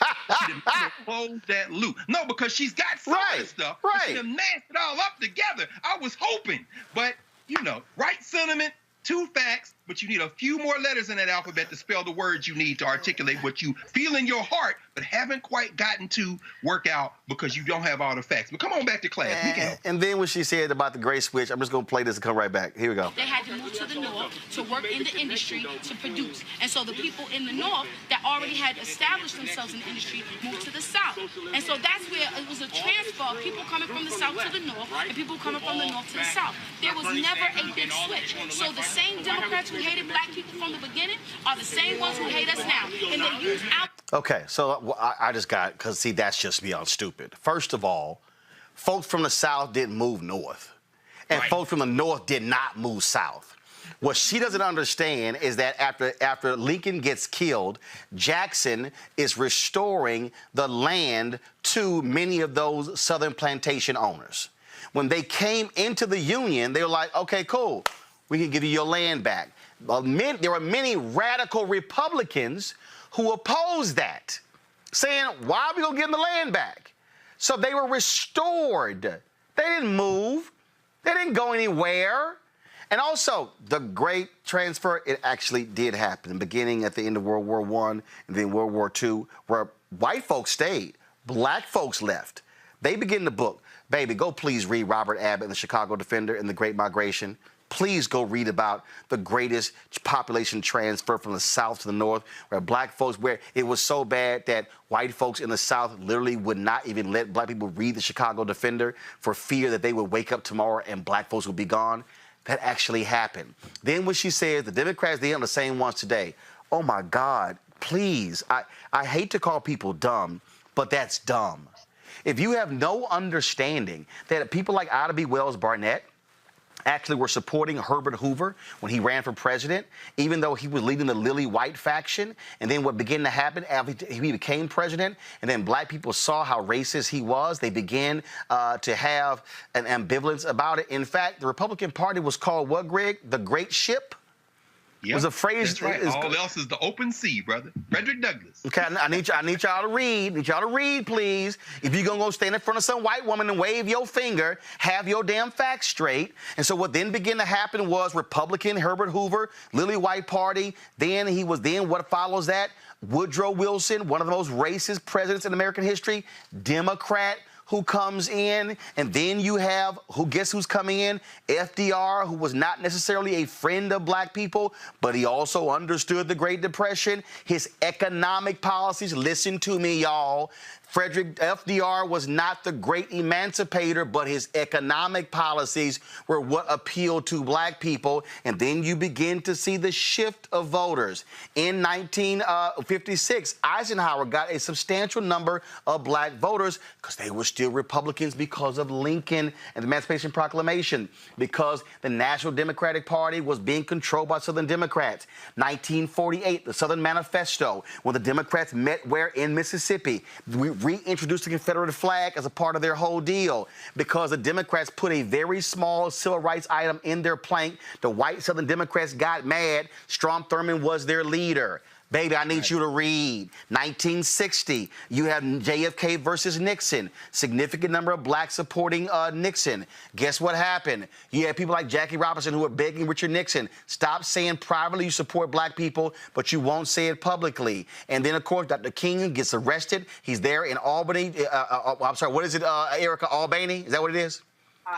she'd have closed that loop. No, because she's got some of this stuff. Right. She'd have mashed it all up together. I was hoping, but you know, right sentiment, 2 facts, but you need a few more letters in that alphabet to spell the words you need to articulate what you feel in your heart, but haven't quite gotten to work out because you don't have all the facts. But come on back to class. And then when she said about the great switch, I'm just going to play this and come right back. Here we go. They had to move to the North to work in the industry to produce. And so the people in the North that already had established themselves in the industry moved to the South. And so that's where it was a transfer of people coming from the South to the North and people coming from the North to the South. There was never a big switch. So the same Democrats who hated black people from the beginning are the same ones who hate us now. And they use our... Okay, so I just got, because see, that's just beyond stupid. First of all, folks from the South didn't move north. And folks from the North did not move south. What she doesn't understand is that after Lincoln gets killed, Jackson is restoring the land to many of those Southern plantation owners. when they came into the Union, they were like, okay, cool, we can give you your land back. There were many radical Republicans who opposed that, saying, why are we going to give them the land back? So they were restored. They didn't move. They didn't go anywhere. And also, the great transfer, it actually did happen, beginning at the end of World War I and then World War II, where white folks stayed, black folks left. They begin the book. Baby, go please read Robert Abbott and the Chicago Defender and the Great Migration. Please go read about the greatest population transfer from the South to the North, where black folks, where it was so bad that white folks in the South literally would not even let black people read the Chicago Defender for fear that they would wake up tomorrow and black folks would be gone. That actually happened. Then when she says the Democrats, they are the same ones today. Oh, my God, please. I hate to call people dumb, but that's dumb. If you have no understanding that people like Ida B. Wells Barnett actually were supporting Herbert Hoover when he ran for president, even though he was leading the Lily White faction. And then what began to happen after he became president, and then black people saw how racist he was, they began to have an ambivalence about it. In fact, the Republican Party was called what, Greg? The Great Ship? Yep, was a phrase. That's right. All else is the open sea, brother. Frederick Douglass. Okay, I need y'all to read. Need y'all to read, please. If you're gonna go stand in front of some white woman and wave your finger, have your damn facts straight. And so what then began to happen was Republican Herbert Hoover, Lily White Party. Then what follows that? Woodrow Wilson, one of the most racist presidents in American history, Democrat, who comes in, and then you have, guess who's coming in? FDR, who was not necessarily a friend of black people, but he also understood the Great Depression. His economic policies, listen to me, y'all. FDR was not the great emancipator, but his economic policies were what appealed to black people. And then you begin to see the shift of voters. In 1956, Eisenhower got a substantial number of black voters because they were still Republicans because of Lincoln and the Emancipation Proclamation, because the National Democratic Party was being controlled by Southern Democrats. 1948, the Southern Manifesto, when the Democrats met where? In Mississippi. We reintroduced the Confederate flag as a part of their whole deal because the Democrats put a very small civil rights item in their plank. The white Southern Democrats got mad. Strom Thurmond was their leader. Baby, I need you to read. 1960, you have JFK versus Nixon. Significant number of blacks supporting Nixon. Guess what happened? You had people like Jackie Robinson who were begging Richard Nixon, stop saying privately you support black people, but you won't say it publicly. And then, of course, Dr. King gets arrested. He's there in Albany. I'm sorry, what is it, Erica? Albany? Is that what it is?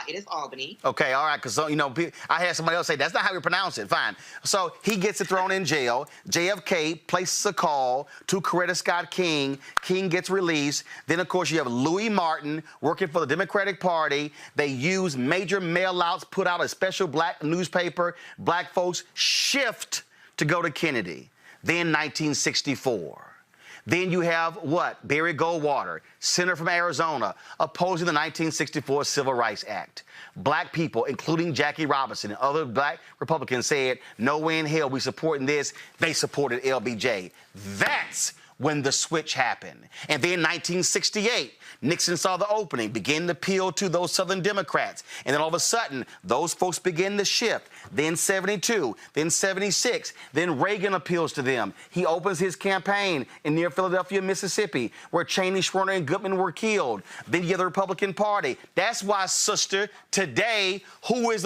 It is Albany. Okay, all right, because, you know, I had somebody else say, that's not how we pronounce it. Fine. So he gets it thrown in jail. JFK places a call to Coretta Scott King. King gets released. Then, of course, you have Louis Martin working for the Democratic Party. They use major mail-outs, put out a special black newspaper. Black folks shift to go to Kennedy. Then 1964. Then you have what? Barry Goldwater, senator from Arizona, opposing the 1964 Civil Rights Act. Black people, including Jackie Robinson and other black Republicans, said, no way in hell we supporting this. They supported LBJ. That's when the switch happened. And then 1968, Nixon saw the opening, began to appeal to those Southern Democrats. And then all of a sudden, those folks begin to shift. Then 72, then 76, then Reagan appeals to them. He opens his campaign near Philadelphia, Mississippi, where Cheney, Schwerner, and Goodman were killed. Then you have the Republican Party. That's why, sister, today, what's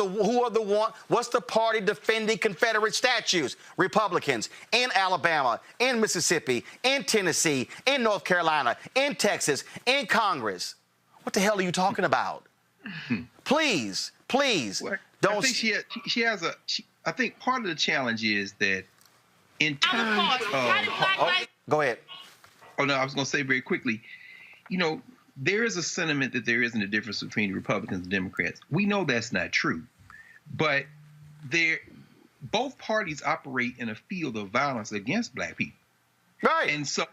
the party defending Confederate statues? Republicans in Alabama, in Mississippi, in Tennessee, in North Carolina, in Texas, in Congress. What the hell are you talking about? Please, please. Well, don't. I think I think part of the challenge is that in terms of. Go ahead. Oh, no, I was going to say very quickly, you know, there is a sentiment that there isn't a difference between Republicans and Democrats. We know that's not true. But both parties operate in a field of violence against black people. Right. And so,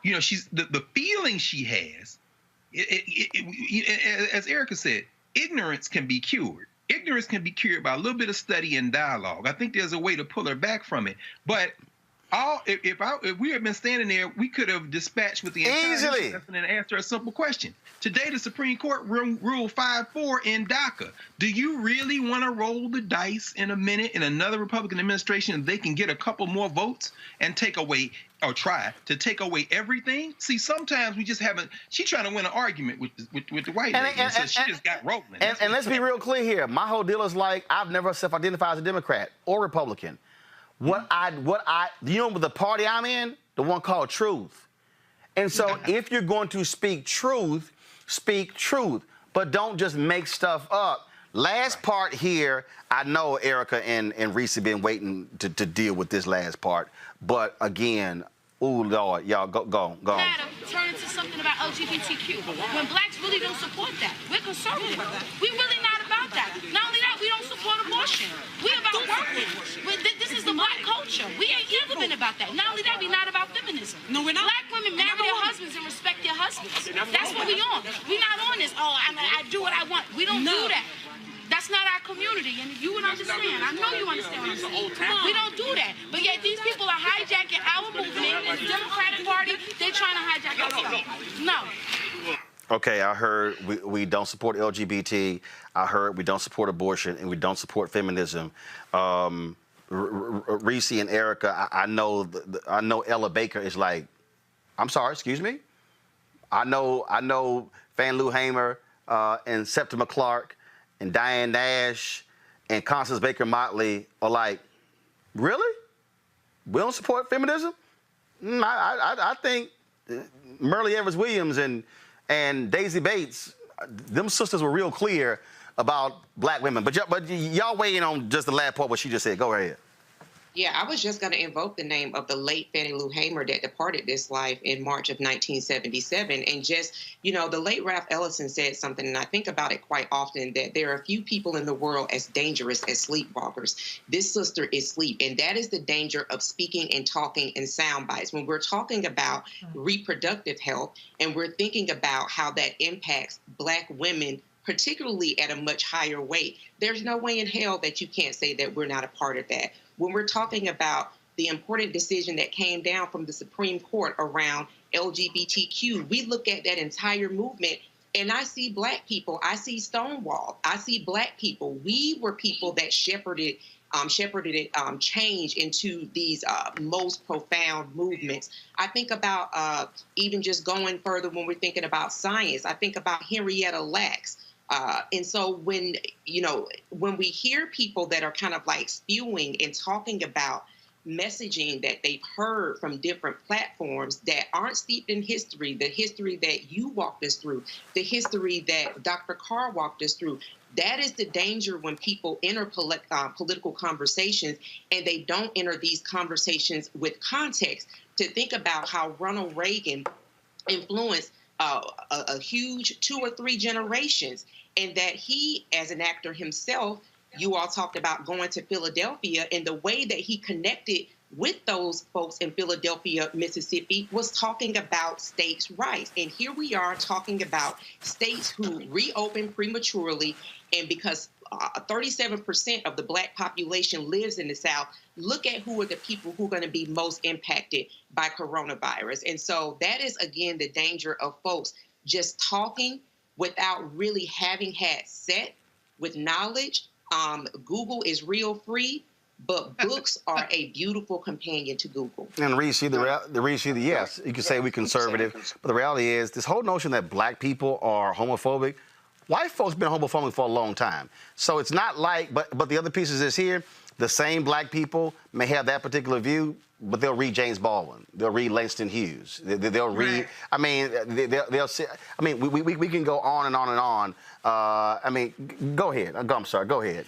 you know, the feeling she has, as Erica said, ignorance can be cured. Ignorance can be cured by a little bit of study and dialogue. I think there's a way to pull her back from it. But If we had been standing there, we could have dispatched with the entire Easily and answered a simple question. Today, the Supreme Court ruled 5-4 in DACA. Do you really want to roll the dice in a minute in another Republican administration and they can get a couple more votes and take away or try to take away everything? See, sometimes we just haven't. She's trying to win an argument with the white lady, so she just got rolling. And let's be real clear here. My whole deal is like I've never self-identified as a Democrat or Republican. What you know, the party I'm in, the one called Truth. And so if you're going to speak truth, but don't just make stuff up. Last part here, I know Erica and Reese have been waiting to deal with this last part. But again, ooh, Lord, y'all, go on. Turn into something about LGBTQ. When blacks really don't support that. We're conservative. We're really not about that. Not only that, we don't support abortion. We're about working. This is the black culture. We ain't never been about that. Not only that, we're not about feminism. No, we're not. Black women marry their husbands and respect their husbands. That's what we on. We're not on this, I do what I want. We don't do that. That's not our community, and you would understand. I know you understand what I'm saying. We don't do that. But yet these people are hijacking our movement, and the Democratic Party, they're trying to hijack our stuff. No. Okay, I heard we don't support LGBT. I heard we don't support abortion, and we don't support feminism. Reese and Erica, I know Ella Baker is like, I'm sorry, excuse me? I know Fan Lou Hamer and Septima Clark and Diane Nash and Constance Baker Motley are like, really? We don't support feminism? I think Merle Evers Williams and Daisy Bates, them sisters were real clear about black women. But y'all weigh in on just the last part what she just said. Go right ahead. Yeah, I was just going to invoke the name of the late Fannie Lou Hamer that departed this life in March of 1977. And just, you know, the late Ralph Ellison said something, and I think about it quite often, that there are few people in the world as dangerous as sleepwalkers. This sister is sleep, and that is the danger of speaking and talking in sound bites. When we're talking about reproductive health and we're thinking about how that impacts black women, particularly at a much higher weight, there's no way in hell that you can't say that we're not a part of that. When we're talking about the important decision that came down from the Supreme Court around LGBTQ, we look at that entire movement, and I see black people, I see Stonewall, I see black people. We were people that shepherded change into these most profound movements. I think about even just going further when we're thinking about science. I think about Henrietta Lacks. And so when we hear people that are kind of like spewing and talking about messaging that they've heard from different platforms that aren't steeped in history, the history that you walked us through, the history that Dr. Carr walked us through, that is the danger when people enter political conversations and they don't enter these conversations with context. To think about how Ronald Reagan influenced a huge 2 or 3 generations, and that he, as an actor himself, you all talked about going to Philadelphia, and the way that he connected with those folks in Philadelphia, Mississippi, was talking about states' rights. And here we are talking about states who reopened prematurely, and because 37% of the black population lives in the South, look at who are the people who are going to be most impacted by coronavirus. And so that is, again, the danger of folks just talking without really having had set with knowledge. Google is real free, but books are a beautiful companion to Google. And Reese, yes, you can say we're conservative, but the reality is this whole notion that black people are homophobic, white folks been homophobic for a long time. So it's not like, but the other pieces is here, the same black people may have that particular view, but they'll read James Baldwin. They'll read Langston Hughes. They'll read, I mean, they'll say, I mean, we can go on and on and on. I mean, go ahead. I'm sorry, go ahead.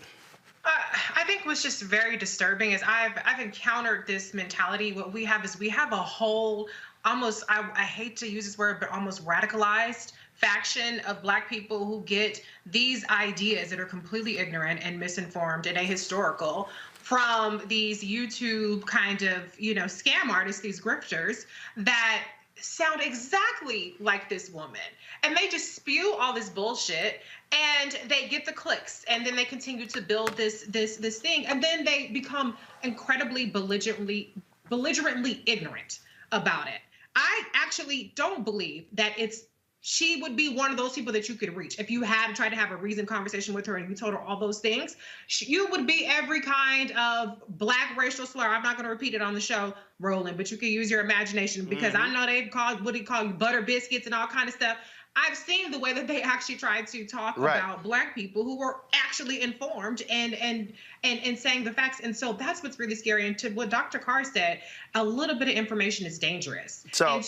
I think what's just very disturbing is I've encountered this mentality. What we have is we have a whole, almost, I hate to use this word, but almost radicalized faction of black people who get these ideas that are completely ignorant and misinformed and ahistorical from these YouTube kind of, scam artists, these grifters that sound exactly like this woman. And they just spew all this bullshit and they get the clicks, and then they continue to build this thing, and then they become incredibly belligerently belligerently ignorant about it. I actually don't believe that she would be one of those people that you could reach. If you had tried to have a reasoned conversation with her and you told her all those things, you would be every kind of Black racial slur. I'm not going to repeat it on the show, Roland, but you can use your imagination, because I know they've called, what do you call you, butter biscuits and all kind of stuff. I've seen the way that they actually tried to talk about Black people who were actually informed and saying the facts. And so that's what's really scary. And to what Dr. Carr said, a little bit of information is dangerous. So,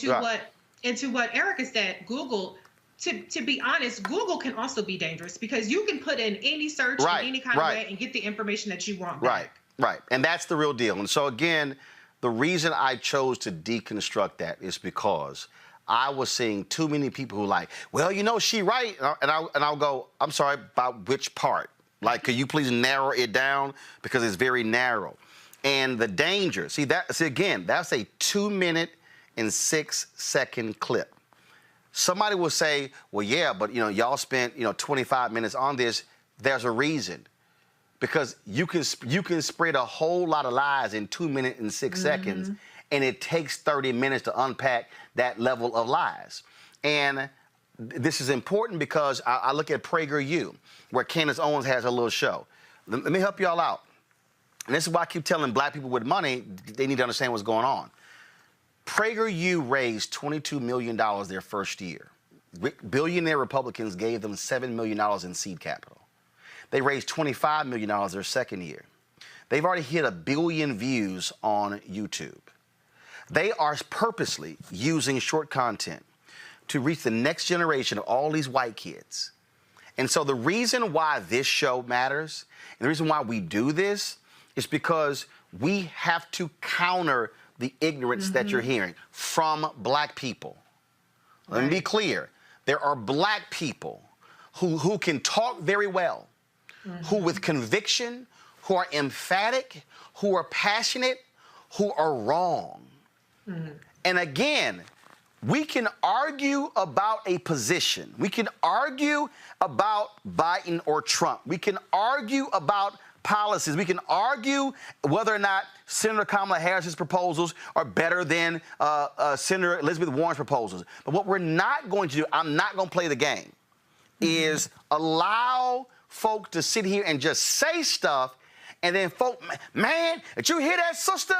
and to what Erica said, Google, to be honest, Google can also be dangerous, because you can put in any search in any kind of way and get the information that you want back. Right. And that's the real deal. And so, again, the reason I chose to deconstruct that is because I was seeing too many people who like, well, you know, she right. And I'll go, I'm sorry, about which part? Like, could you please narrow it down? Because it's very narrow. And the danger, again, that's a 2-minute and 6-second clip. Somebody will say, well, yeah, but, y'all spent, 25 minutes on this. There's a reason. Because you can spread a whole lot of lies in 2 minutes and 6 seconds, and it takes 30 minutes to unpack that level of lies. And this is important because I look at PragerU, where Candace Owens has her little show. Let me help y'all out. And this is why I keep telling Black people with money, they need to understand what's going on. PragerU raised $22 million their first year. Billionaire Republicans gave them $7 million in seed capital. They raised $25 million their second year. They've already hit 1 billion views on YouTube. They are purposely using short content to reach the next generation of all these white kids. And so the reason why this show matters, and the reason why we do this, is because we have to counter the ignorance that you're hearing from Black people. Let me be clear. There are Black people who can talk very well, who with conviction, who are emphatic, who are passionate, who are wrong. And again, we can argue about a position. We can argue about Biden or Trump. We can argue about policies. We can argue whether or not Senator Kamala Harris's proposals are better than Senator Elizabeth Warren's proposals. But what we're not going to do, I'm not going to play the game, is allow folk to sit here and just say stuff, and then folk, man, did you hear that, sister?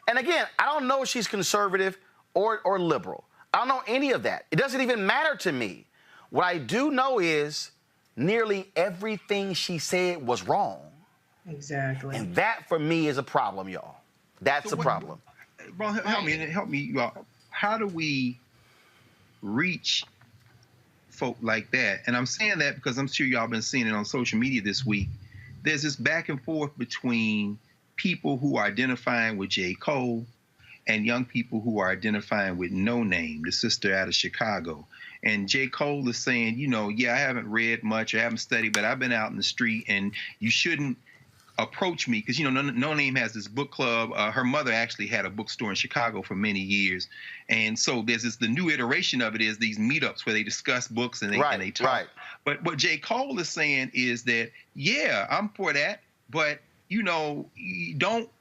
And again, I don't know if she's conservative or liberal. I don't know any of that. It doesn't even matter to me. What I do know is nearly everything she said was wrong. Exactly. And that, for me, is a problem, y'all. That's a problem. Ron, help me, y'all. How do we reach folk like that? And I'm saying that because I'm sure y'all been seeing it on social media this week. There's this back and forth between people who are identifying with J. Cole and young people who are identifying with No Name, the sister out of Chicago. And J. Cole is saying, yeah, I haven't read much, I haven't studied, but I've been out in the street, and you shouldn't approach me, because No Name has this book club. Her mother actually had a bookstore in Chicago for many years, and so there's the new iteration of it is these meetups where they discuss books and they talk. But what J. Cole is saying is that, yeah, I'm for that, but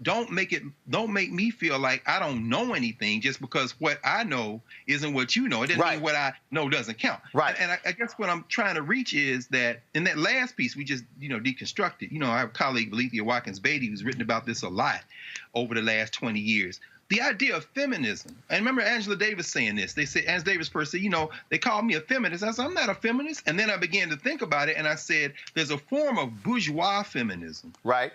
don't make me feel like I don't know anything just because what I know isn't what you know. It doesn't mean what I know doesn't count. And I guess what I'm trying to reach is that in that last piece we just deconstructed. Our colleague Alethea Watkins Beatty, who's written about this a lot over the last 20 years. The idea of feminism. I remember Angela Davis saying this. They said, Angela Davis first said, they called me a feminist. I said, I'm not a feminist. And then I began to think about it, and I said, there's a form of bourgeois feminism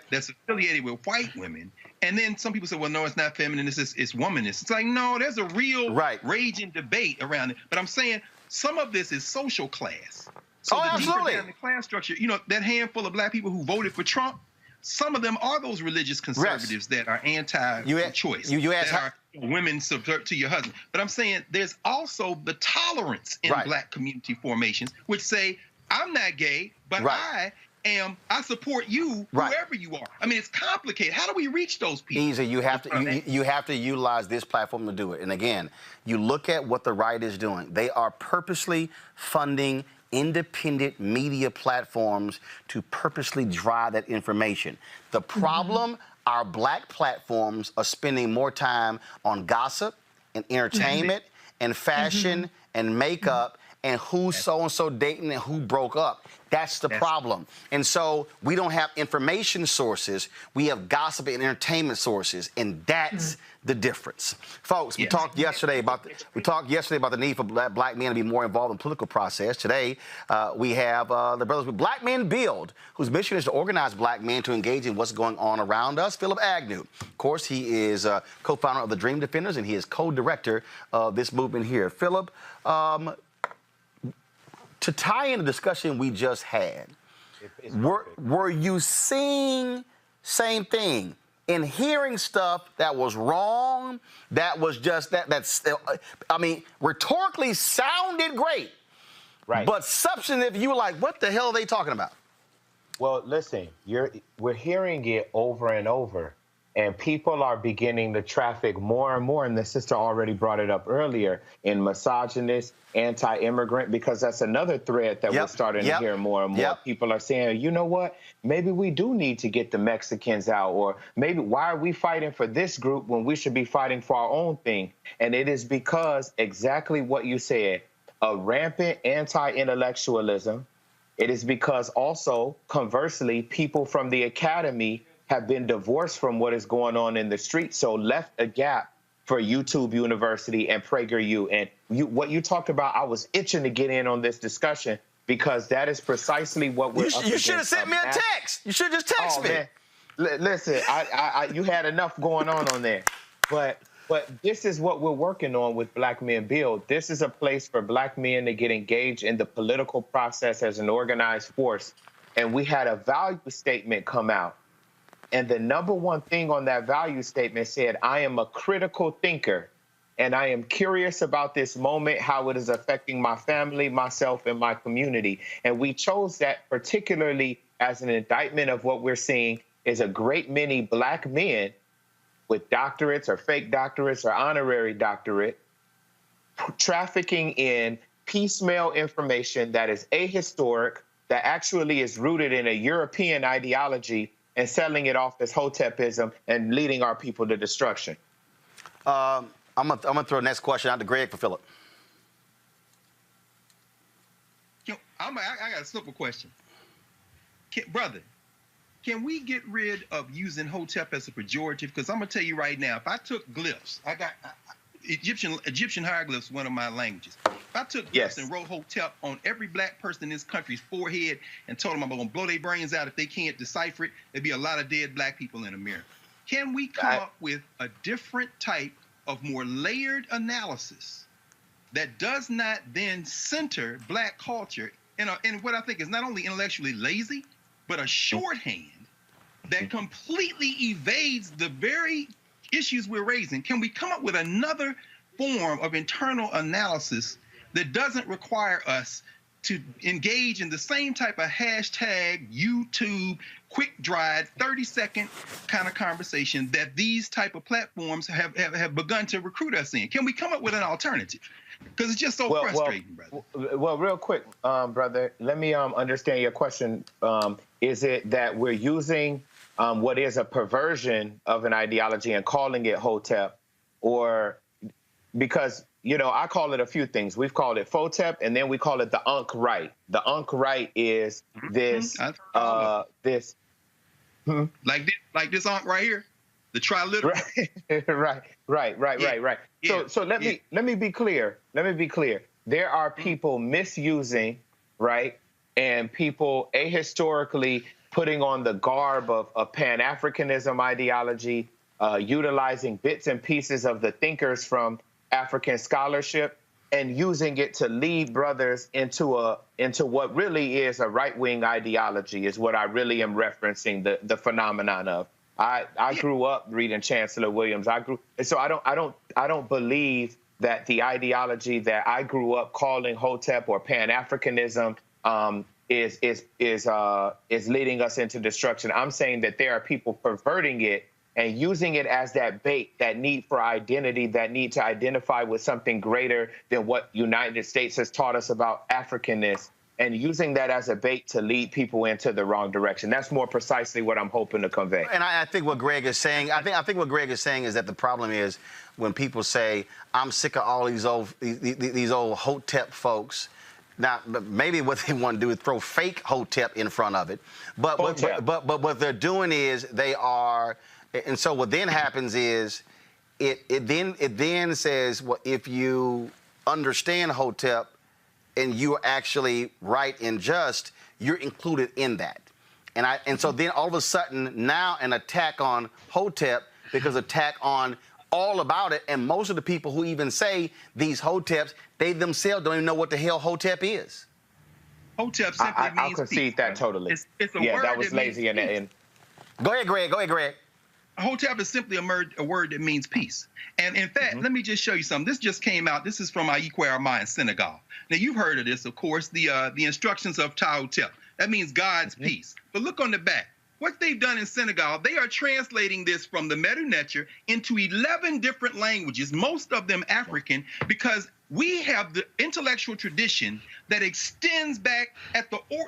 that's affiliated with white women. And then some people say, well, no, it's not feminist, it's womanist. It's like, no, there's a real raging debate around it. But I'm saying some of this is social class. So the deeper down the class structure, that handful of Black people who voted for Trump, some of them are those religious conservatives that are anti-choice, that are women subvert to your husband. But I'm saying there's also the tolerance in Black community formations, which say, I'm not gay, but I support you, whoever you are. I mean, it's complicated. How do we reach those people? Easy. You have to utilize this platform to do it. And again, you look at what the right is doing. They are purposely funding independent media platforms to purposely drive that information. The problem our black platforms are spending more time on gossip and entertainment and fashion and makeup and who's so-and-so dating and who broke up. That's the problem. And so we don't have information sources. We have gossip and entertainment sources, and that's the difference. Folks, we talked yesterday about the need for black men to be more involved in the political process. Today, we have the brothers with Black Men Build, whose mission is to organize black men to engage in what's going on around us. Philip Agnew, of course, he is co-founder of the Dream Defenders, and he is co-director of this movement here. Philip, to tie in the discussion we just had, were you seeing same thing in hearing stuff that was wrong, that was just I mean, rhetorically sounded great, right? But substantive, you were like, what the hell are they talking about? Well, listen, we're hearing it over and over, and people are beginning to traffic more and more, and the sister already brought it up earlier, in misogynist, anti-immigrant, because that's another thread that we're starting to hear more and more. People are saying, you know what, maybe we do need to get the Mexicans out, or maybe why are we fighting for this group when we should be fighting for our own thing? And it is because exactly what you said, a rampant anti-intellectualism. It is because also, conversely, people from the academy have been divorced from what is going on in the street, so left a gap for YouTube University and PragerU. And what you talked about, I was itching to get in on this discussion because that is precisely what we're up against. You should have sent me a text. You should just text me. Man. Listen, you had enough going on there. But this is what we're working on with Black Men Build. This is a place for black men to get engaged in the political process as an organized force. And we had a value statement come out. And the number one thing on that value statement said, I am a critical thinker, and I am curious about this moment, how it is affecting my family, myself, and my community. And we chose that particularly as an indictment of what we're seeing is a great many black men with doctorates or fake doctorates or honorary doctorate trafficking in piecemeal information that is ahistoric, that actually is rooted in a European ideology, and selling it off as Hotepism and leading our people to destruction. I'm gonna throw the next question out to Greg for Philip. I got a simple question. Brother, can we get rid of using Hotep as a pejorative? Because I'm gonna tell you right now, if I took glyphs, I got Egyptian hieroglyphs, one of my languages. If I took glyphs and wrote Hotep on every black person in this country's forehead and told them I'm going to blow their brains out if they can't decipher it, there'd be a lot of dead black people in America. Can we come up with a different type of more layered analysis that does not then center black culture in what I think is not only intellectually lazy, but a shorthand that completely evades the very issues we're raising? Can we come up with another form of internal analysis that doesn't require us to engage in the same type of hashtag, YouTube, quick drive, 30-second kind of conversation that these type of platforms have begun to recruit us in? Can we come up with an alternative? Because it's just so frustrating, brother. Well, real quick, brother, let me understand your question. Is it that we're using what is a perversion of an ideology and calling it Hotep, or because, you know, I call it a few things. We've called it Photep, and then we call it the Unk Right. The Unk Right is this, like this Unk right here, the triliteral. Right. Yeah. So let me be clear. There are people misusing, right, and people ahistorically putting on the garb of Pan-Africanism ideology, utilizing bits and pieces of the thinkers from African scholarship and using it to lead brothers into what really is a right-wing ideology is what I really am referencing the phenomenon of. I grew up reading Chancellor Williams. So I don't believe that the ideology that I grew up calling Hotep or Pan-Africanism is leading us into destruction. I'm saying that there are people perverting it and using it as that bait, that need for identity, that need to identify with something greater than what United States has taught us about Africanness, and using that as a bait to lead people into the wrong direction. That's more precisely what I'm hoping to convey. And I think what Greg is saying, I think what Greg is saying is that the problem is when people say, I'm sick of all these old Hotep folks. Now, maybe what they want to do is throw fake Hotep in front of it. But what they're doing is they are, and so what then happens is it then says, well, if you understand Hotep and you're actually right and just, you're included in that. And so then all of a sudden now an attack on Hotep because attack on all about it, and most of the people who even say these Hoteps, they themselves don't even know what the hell Hotep is. Hotep simply means I'll concede peace. that totally. It's a yeah, word that was lazy in the end. Go ahead, Greg. Hotep is simply a word that means peace. And in fact, let me just show you something. This just came out. This is from Iqua in Senegal. Now, you've heard of this, of course, the instructions of Hotep. That means God's peace. But look on the back. What they've done in Senegal, they are translating this from the Medu Neter into 11 different languages, most of them African, because we have the intellectual tradition that extends back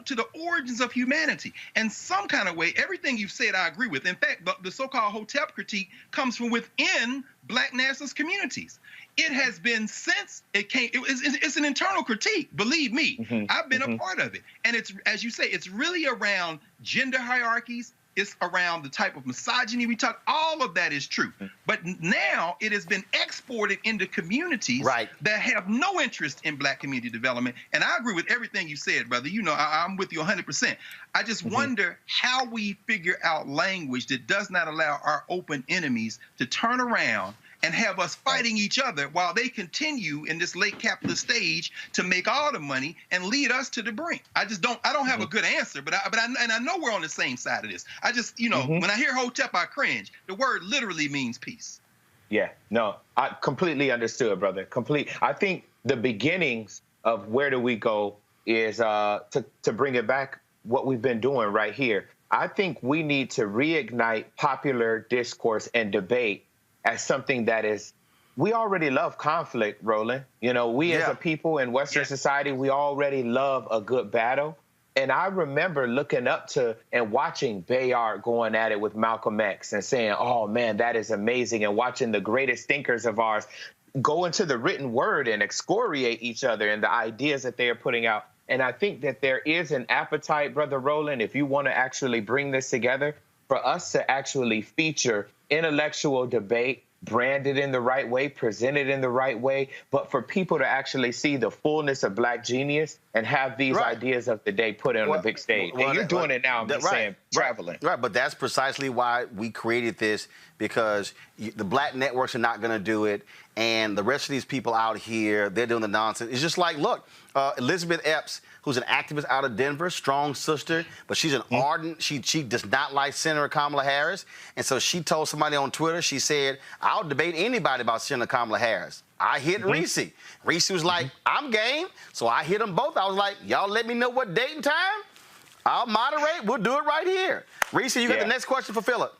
to the origins of humanity. And some kind of way, everything you've said, I agree with. In fact, the so-called Hotep critique comes from within Black nationalist communities. It has been since it came. It's an internal critique. Believe me, I've been a part of it. And it's, as you say, it's really around gender hierarchies. It's around the type of misogyny we talk. All of that is true. But now it has been exported into communities that have no interest in Black community development. And I agree with everything you said, brother. You know, I'm with you 100%. I just wonder how we figure out language that does not allow our open enemies to turn around and have us fighting each other while they continue in this late capitalist stage to make all the money and lead us to the brink. I don't have a good answer, but I know we're on the same side of this. I just, you know, when I hear Hotep, I cringe. The word literally means peace. Yeah, no, I completely understood, brother. I think the beginnings of where do we go is to bring it back what we've been doing right here. I think we need to reignite popular discourse and debate as something that is, we already love conflict, Roland. You know, we as a people in Western society, we already love a good battle. And I remember looking up to and watching Bayard going at it with Malcolm X and saying, oh, man, that is amazing. And watching the greatest thinkers of ours go into the written word and excoriate each other and the ideas that they are putting out. And I think that there is an appetite, Brother Roland, if you want to actually bring this together, for us to actually feature intellectual debate, branded in the right way, presented in the right way, but for people to actually see the fullness of Black genius and have these ideas of the day put on the big stage. And you're doing it now, I'm just saying, traveling. Right, but that's precisely why we created this, because the Black networks are not going to do it, and the rest of these people out here, they're doing the nonsense. It's just like, look, Elizabeth Epps, who's an activist out of Denver, strong sister, but she's an ardent, she does not like Senator Kamala Harris. And so she told somebody on Twitter, she said, I'll debate anybody about Senator Kamala Harris. I hit Reese. Reese was like, I'm game. So I hit them both. I was like, y'all let me know what date and time. I'll moderate. We'll do it right here. Reese, you got the next question for Philip.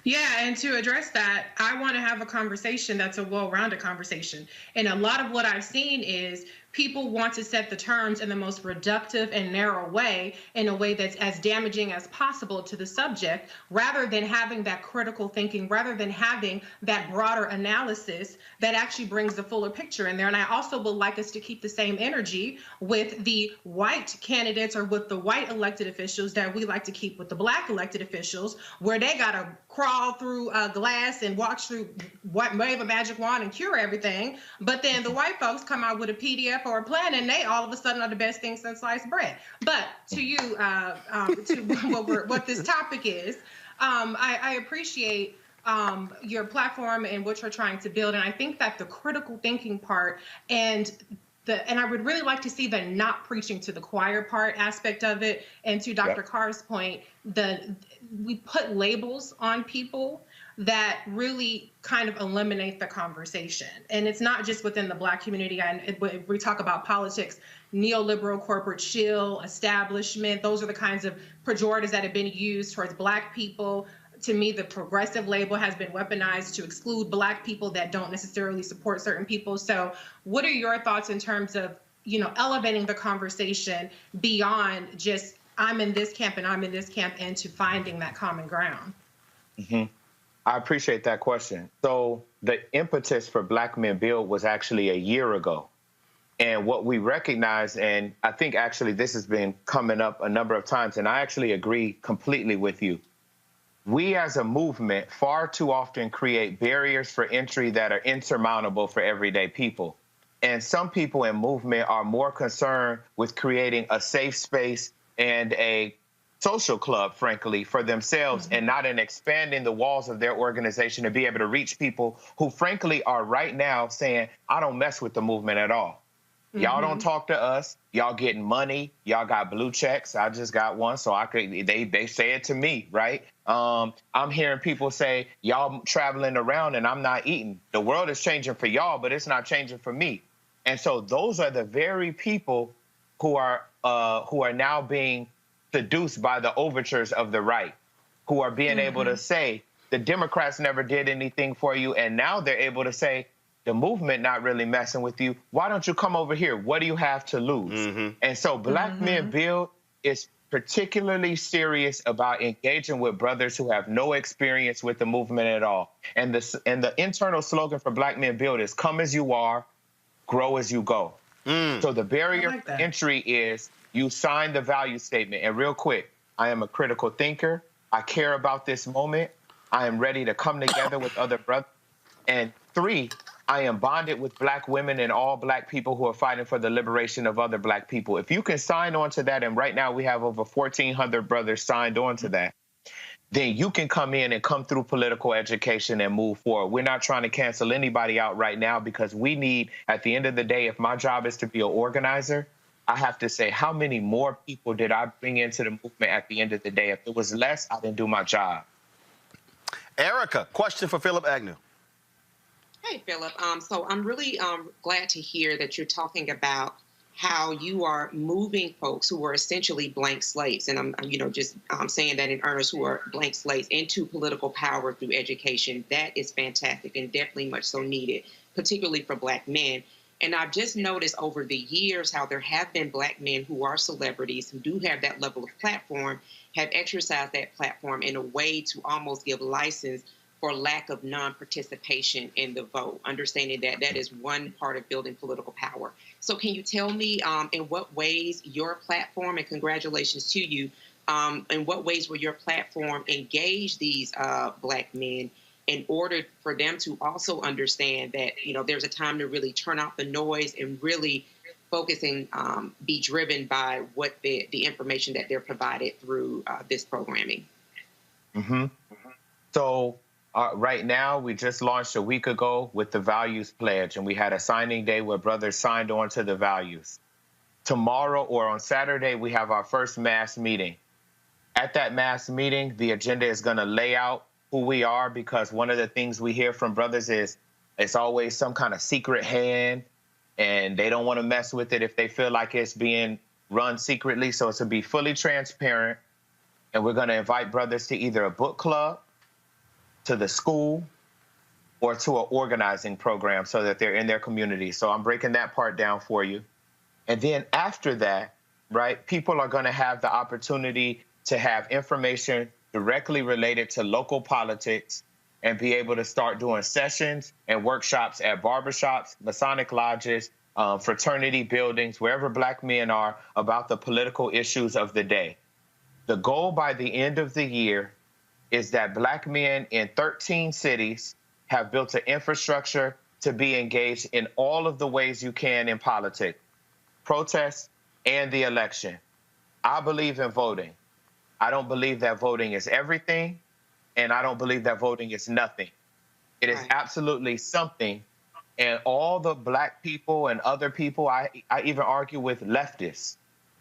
Yeah, and to address that, I want to have a conversation that's a well-rounded conversation. And a lot of what I've seen is people want to set the terms in the most reductive and narrow way, in a way that's as damaging as possible to the subject, rather than having that critical thinking, rather than having that broader analysis that actually brings the fuller picture in there. And I also would like us to keep the same energy with the white candidates or with the white elected officials that we like to keep with the Black elected officials, where they got to crawl through glass and walk through, wave a magic wand and cure everything. But then the white folks come out with a PDF or a plan, and they all of a sudden are the best thing since sliced bread. But to you, to what this topic is, I appreciate your platform and what you're trying to build, and I think that the critical thinking part and I would really like to see the not preaching to the choir part aspect of it. And to Dr. Carr's point, we put labels on people that really kind of eliminate the conversation. And it's not just within the Black community. And we talk about politics, neoliberal, corporate shill, establishment. Those are the kinds of pejoratives that have been used towards Black people. To me, the progressive label has been weaponized to exclude Black people that don't necessarily support certain people. So what are your thoughts in terms of elevating the conversation beyond just I'm in this camp and I'm in this camp, and to finding that common ground. Mm-hmm. I appreciate that question. So the impetus for Black Men Build was actually a year ago. And what we recognize, and I think actually this has been coming up a number of times, and I actually agree completely with you. We as a movement far too often create barriers for entry that are insurmountable for everyday people. And some people in movement are more concerned with creating a safe space and a social club, frankly, for themselves, and not in expanding the walls of their organization to be able to reach people who, frankly, are right now saying, I don't mess with the movement at all. Y'all don't talk to us. Y'all getting money. Y'all got blue checks. I just got one, so I could. They say it to me, right? I'm hearing people say, y'all traveling around and I'm not eating. The world is changing for y'all, but it's not changing for me. And so those are the very people who are now being seduced by the overtures of the right, who are being able to say the Democrats never did anything for you, and now they're able to say the movement not really messing with you. Why don't you come over here? What do you have to lose? And so Black Men Build is particularly serious about engaging with brothers who have no experience with the movement at all. And the internal slogan for Black Men Build is come as you are, grow as you go. So the barrier for entry is you sign the value statement. And real quick, I am a critical thinker. I care about this moment. I am ready to come together with other brothers. And 3, I am bonded with Black women and all Black people who are fighting for the liberation of other Black people. If you can sign on to that, and right now we have over 1,400 brothers signed on to that, then you can come in and come through political education and move forward. We're not trying to cancel anybody out right now, because we need, at the end of the day, if my job is to be an organizer, I have to say, how many more people did I bring into the movement at the end of the day? If it was less, I didn't do my job. Erica, question for Philip Agnew. Hey, Philip. So I'm really glad to hear that you're talking about how you are moving folks who are essentially blank slates, and I'm saying that in earnest, who are blank slates, into political power through education. That is fantastic and definitely much so needed, particularly for Black men. And I've just noticed over the years how there have been Black men who are celebrities, who do have that level of platform, have exercised that platform in a way to almost give license for lack of non-participation in the vote, understanding that that is one part of building political power. So can you tell me in what ways your platform, and congratulations to you, in what ways will your platform engage these Black men in order for them to also understand that, there's a time to really turn off the noise and really focus and be driven by what the information that they're provided through this programming? So right now, we just launched a week ago with the Values Pledge, and we had a signing day where brothers signed on to the values. Tomorrow, or on Saturday, we have our first mass meeting. At that mass meeting, the agenda is going to lay out who we are, because one of the things we hear from brothers is it's always some kind of secret hand, and they don't want to mess with it if they feel like it's being run secretly. So it's to be fully transparent, and we're going to invite brothers to either a book club, to the school, or to an organizing program so that they're in their community. So I'm breaking that part down for you. And then after that, right, people are going to have the opportunity to have information directly related to local politics and be able to start doing sessions and workshops at barbershops, Masonic lodges, fraternity buildings, wherever Black men are, about the political issues of the day. The goal by the end of the year is that Black men in 13 cities have built an infrastructure to be engaged in all of the ways you can in politics, protests, and the election. I believe in voting. I don't believe that voting is everything, and I don't believe that voting is nothing. It is absolutely something, and all the Black people and other people, I even argue with leftists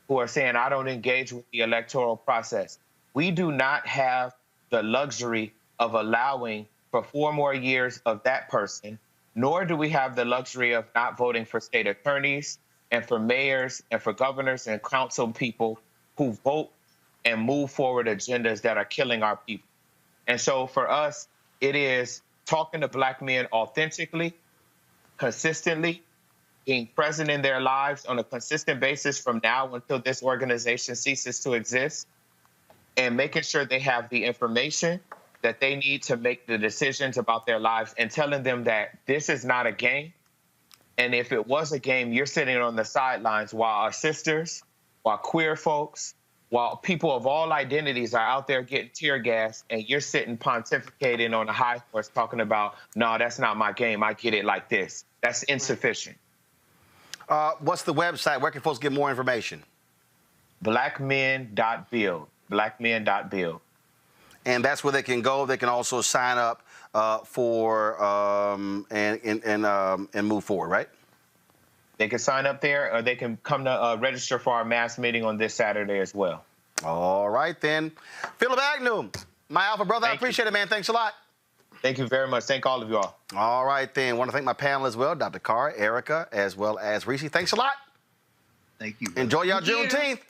who are saying I don't engage with the electoral process. We do not have the luxury of allowing for 4 more years of that person, nor do we have the luxury of not voting for state attorneys and for mayors and for governors and council people who vote and move forward agendas that are killing our people. And so for us, it is talking to Black men authentically, consistently, being present in their lives on a consistent basis from now until this organization ceases to exist, and making sure they have the information that they need to make the decisions about their lives, and telling them that this is not a game. And if it was a game, you're sitting on the sidelines while our sisters, while queer folks, while people of all identities are out there getting tear gas, and you're sitting pontificating on a high horse talking about, no, that's not my game. I get it like this. That's insufficient. What's the website? Where can folks get more information? Blackmen.build. Blackmen.build. And that's where they can go. They can also sign up for and move forward, right? They can sign up there, or they can come to register for our mass meeting on this Saturday as well. All right, then. Philip Agnew, my alpha brother, I appreciate it, man. Thanks a lot. Thank you very much. Thank all of you all. All right, then. Want to thank my panel as well, Dr. Carr, Erica, as well as Reese. Thanks a lot. Thank you. Enjoy y'all Juneteenth.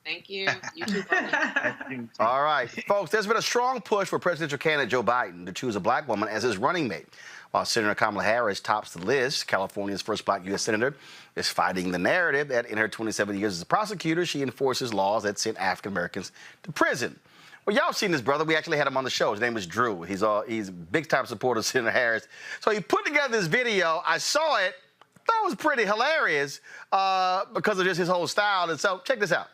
Thank you. You too, brother. All right, folks, there's been a strong push for presidential candidate Joe Biden to choose a black woman as his running mate. While Senator Kamala Harris tops the list, California's first black U.S. senator is fighting the narrative that in her 27 years as a prosecutor, she enforces laws that sent African Americans to prison. Well, y'all seen this brother. We actually had him on the show. His name is Drew. He's a big-time supporter of Senator Harris. So he put together this video. I saw it. Thought it was pretty hilarious because of just his whole style. And so check this out.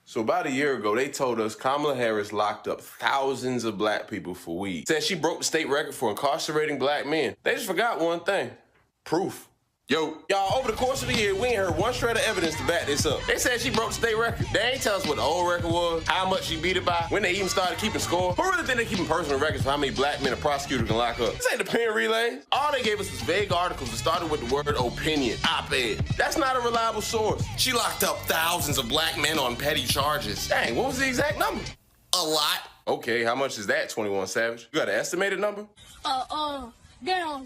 So about a year ago, they told us Kamala Harris locked up thousands of black people for weed. Said she broke the state record for incarcerating black men. They just forgot one thing: proof. Yo, y'all, over the course of the year, we ain't heard one shred of evidence to back this up. They said she broke the state record. They ain't tell us what the old record was, how much she beat it by, when they even started keeping score. Who really think they keeping personal records for how many black men a prosecutor can lock up? This ain't the pen relays. All they gave us was vague articles that started with the word opinion, op-ed. That's not a reliable source. She locked up thousands of black men on petty charges. Dang, what was the exact number? A lot. Okay, how much is that, 21 Savage? You got an estimated number? Damn.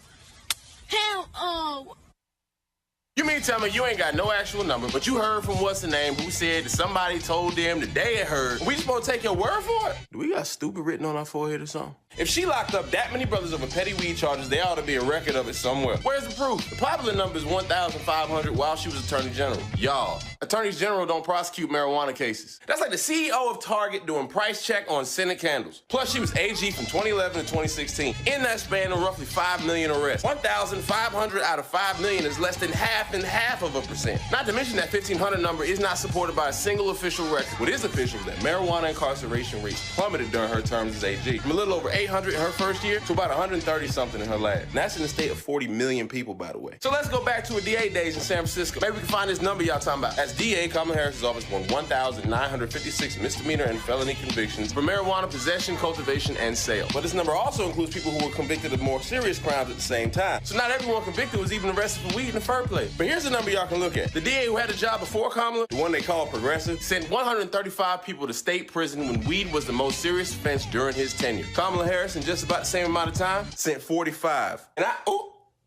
You mean tell me you ain't got no actual number, but you heard from what's the name who said that somebody told them that they had heard. We supposed to take your word for it? Do we got stupid written on our forehead or something? If she locked up that many brothers over petty weed charges, there ought to be a record of it somewhere. Where's the proof? The popular number is 1,500 while she was Attorney General. Y'all, Attorneys General don't prosecute marijuana cases. That's like the CEO of Target doing price check on scented candles. Plus, she was AG from 2011 to 2016. In that span of roughly 5 million arrests. 1,500 out of 5 million is less than half and half of a percent. Not to mention that 1,500 number is not supported by a single official record. What is official is that marijuana incarceration rates plummeted during her terms as AG. From a little over 800 in her first year to about 130-something in her last. And that's in the state of 40 million people, by the way. So let's go back to her DA days in San Francisco. Maybe we can find this number y'all talking about. As DA, Kamala Harris's office won 1,956 misdemeanor and felony convictions for marijuana possession, cultivation, and sale. But this number also includes people who were convicted of more serious crimes at the same time. So not everyone convicted was even arrested for weed in the first place. But here's the number y'all can look at. The DA who had the job before Kamala, the one they call progressive, sent 135 people to state prison when weed was the most serious offense during his tenure. Kamala Harris, in just about the same amount of time, sent 45. And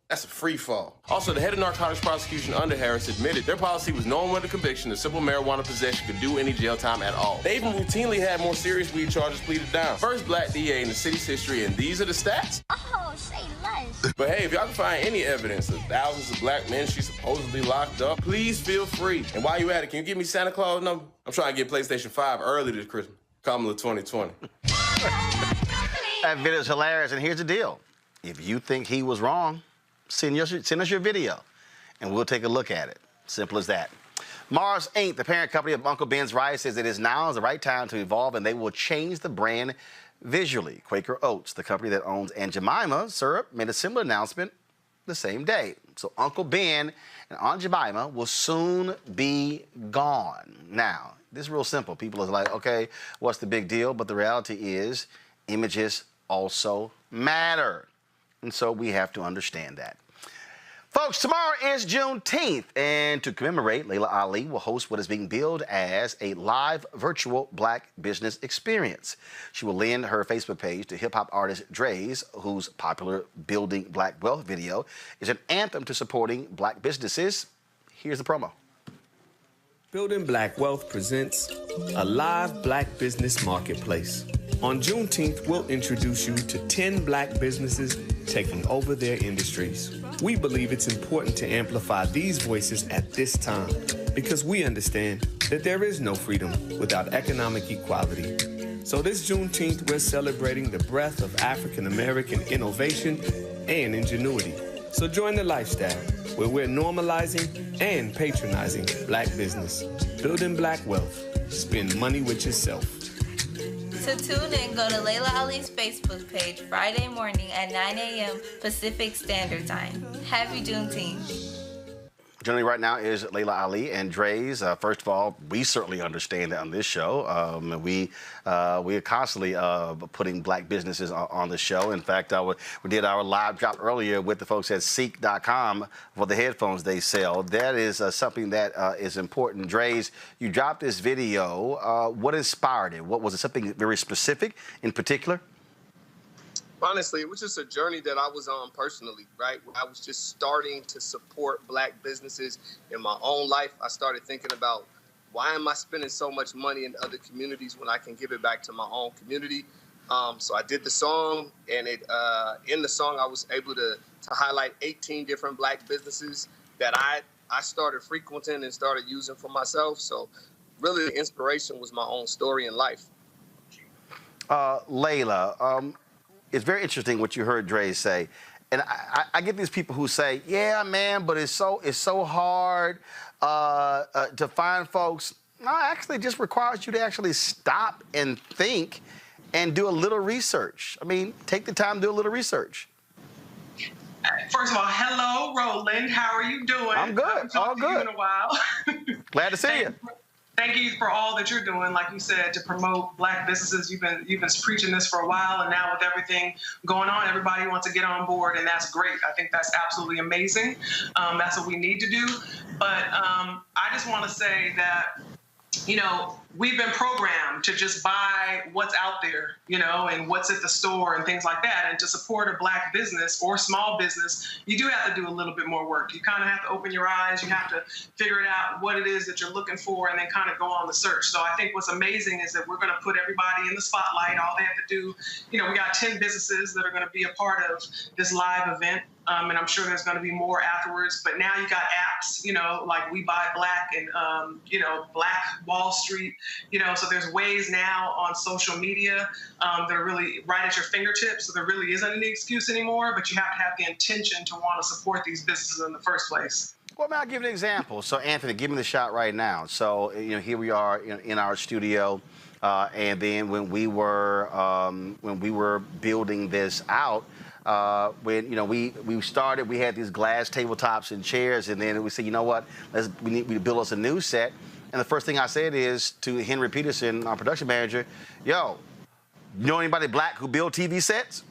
that's a free fall. Also, the head of narcotics prosecution under Harris admitted their policy was no one with a conviction of simple marijuana possession could do any jail time at all. They even routinely had more serious weed charges pleaded down. First black DA in the city's history, and these are the stats. Oh, say less. But hey, if y'all can find any evidence of thousands of black men she supposedly locked up, please feel free. And while you at it, can you give me Santa Claus number? I'm trying to get PlayStation 5 early this Christmas. Kamala 2020. That video is hilarious, and here's the deal. If you think he was wrong, send us your video, and we'll take a look at it. Simple as that. Mars Inc., the parent company of Uncle Ben's Rice, says it is now the right time to evolve, and they will change the brand visually. Quaker Oats, the company that owns Aunt Jemima syrup, made a similar announcement the same day. So Uncle Ben and Aunt Jemima will soon be gone. Now, this is real simple. People are like, okay, what's the big deal? But the reality is images also matter. And so we have to understand that. Folks, tomorrow is Juneteenth, and to commemorate, Layla Ali will host what is being billed as a live virtual black business experience. She will lend her Facebook page to hip-hop artist Dre's, whose popular Building Black Wealth video is an anthem to supporting black businesses. Here's the promo. Building Black Wealth presents a live black business marketplace. On Juneteenth, we'll introduce you to 10 black businesses taking over their industries. We believe it's important to amplify these voices at this time because we understand that there is no freedom without economic equality. So this Juneteenth, we're celebrating the breadth of African-American innovation and ingenuity. So join the lifestyle where we're normalizing and patronizing black business, building black wealth, spend money with yourself. To tune in, go to Layla Ali's Facebook page Friday morning at 9 a.m. Pacific Standard Time. Happy Juneteenth. Joining right now is Layla Ali and Dre's. First of all, we certainly understand that on this show. We are constantly putting black businesses on the show. In fact, we did our live drop earlier with the folks at Ceek.com for the headphones they sell. That is something that is important. Dre's, you dropped this video. What inspired it? What was it? Something very specific in particular? Honestly, it was just a journey that I was on personally, right? I was just starting to support black businesses in my own life. I started thinking about, why am I spending so much money in other communities when I can give it back to my own community? So I did the song, and in the song, I was able to highlight 18 different black businesses that I started frequenting and started using for myself. So really, the inspiration was my own story in life. Layla, it's very interesting what you heard Dre say. And I get these people who say, yeah, man, but it's so hard to find folks. No, actually, it just requires you to actually stop and think and do a little research. I mean, take the time to do a little research. First of all, hello, Roland. How are you doing? I'm good. All good. You in a while. Glad to see you. Thank you for all that you're doing, like you said, to promote black businesses. You've been preaching this for a while, and now with everything going on, everybody wants to get on board, and that's great. I think that's absolutely amazing. That's what we need to do. But I just want to say that, you know, we've been programmed to just buy what's out there, you know, and what's at the store and things like that. And to support a black business or small business, you do have to do a little bit more work. You kind of have to open your eyes. You have to figure it out what it is that you're looking for and then kind of go on the search. So I think what's amazing is that we're going to put everybody in the spotlight. All they have to do, you know, we got 10 businesses that are going to be a part of this live event. And I'm sure there's going to be more afterwards. But now you got apps, you know, like We Buy Black and, you know, Black Wall Street, you know, so there's ways now on social media that are really right at your fingertips. So there really isn't any excuse anymore, but you have to have the intention to want to support these businesses in the first place. Well, I'll give you an example. So, Anthony, give me the shot right now. So, you know, here we are in our studio. And then when we were building this out, when you know we started, we had these glass tabletops and chairs, and then we said, you know what, we need to build us a new set. And the first thing I said is to Henry Peterson, our production manager, yo, you know anybody black who build TV sets?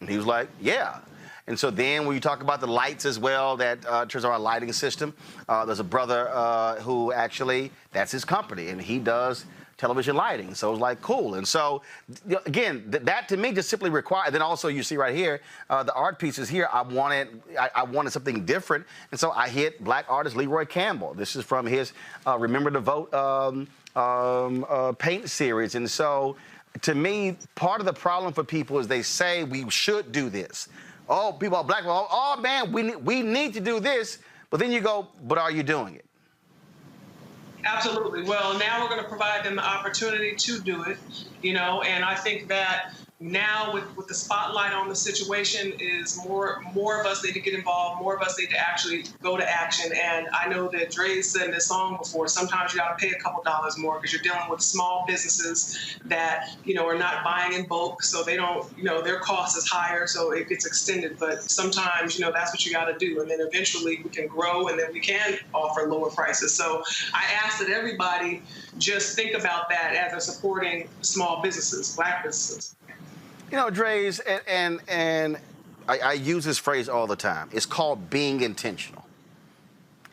And he was like, yeah. And so then when you talk about the lights as well, that in terms of our lighting system, there's a brother who actually, that's his company, and he does television lighting. So it was like, cool. And so, again, that to me just simply required, then also you see right here, the art pieces here, I wanted something different. And so I hit black artist Leroy Campbell. This is from his Remember to Vote paint series. And so, to me, part of the problem for people is they say we should do this. Oh, people are black, oh man, we need to do this. But then you go, but are you doing it? Absolutely. Well, now we're going to provide them the opportunity to do it, you know, and I think that now with the spotlight on the situation is more of us need to get involved, more of us need to actually go to action. And I know that Dre's said in this song before, sometimes you got to pay a couple dollars more because you're dealing with small businesses that, you know, are not buying in bulk. So they don't, you know, their cost is higher, so it gets extended. But sometimes, you know, that's what you got to do. And then eventually we can grow and then we can offer lower prices. So I ask that everybody just think about that as they're supporting small businesses, black businesses. You know, Dre's, and I use this phrase all the time. It's called being intentional.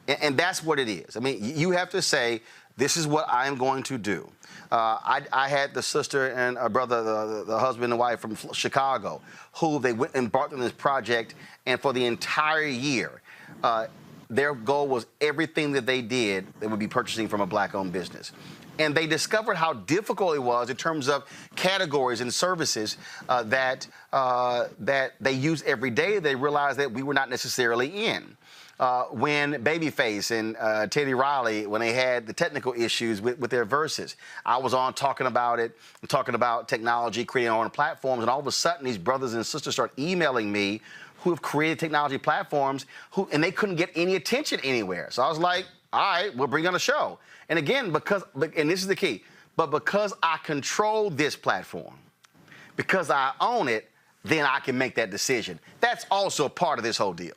And that's what it is. I mean, you have to say, this is what I'm going to do. I had the sister and a brother, the husband and wife from Chicago, who they went and embarked on this project, and for the entire year, their goal was everything that they did, they would be purchasing from a black-owned business. And they discovered how difficult it was in terms of categories and services that they use every day. They realized that we were not necessarily in. When Babyface and Teddy Riley, when they had the technical issues with their verses, I was on talking about it, talking about technology, creating our own platforms, and all of a sudden these brothers and sisters start emailing me who have created technology platforms and they couldn't get any attention anywhere. So I was like, all right, we'll bring on a show. And again, and this is the key, but because I control this platform, because I own it, then I can make that decision. That's also part of this whole deal.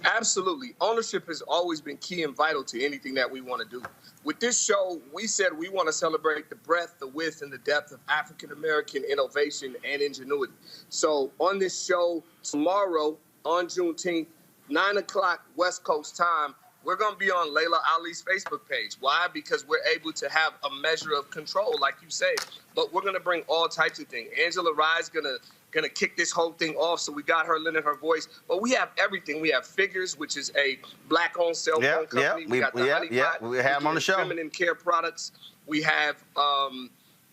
Absolutely. Ownership has always been key and vital to anything that we want to do. With this show, we said we want to celebrate the breadth, the width, and the depth of African-American innovation and ingenuity. So on this show tomorrow, on Juneteenth, 9 o'clock West Coast time, we're going to be on Layla Ali's Facebook page. Why? Because we're able to have a measure of control, like you say. But we're going to bring all types of things. Angela Rye's going to kick this whole thing off, so we got her lending her voice. But we have everything. We have Figures, which is a black-owned cell phone company. We got the Honey Pot. We have them on the show. Feminine care products. We have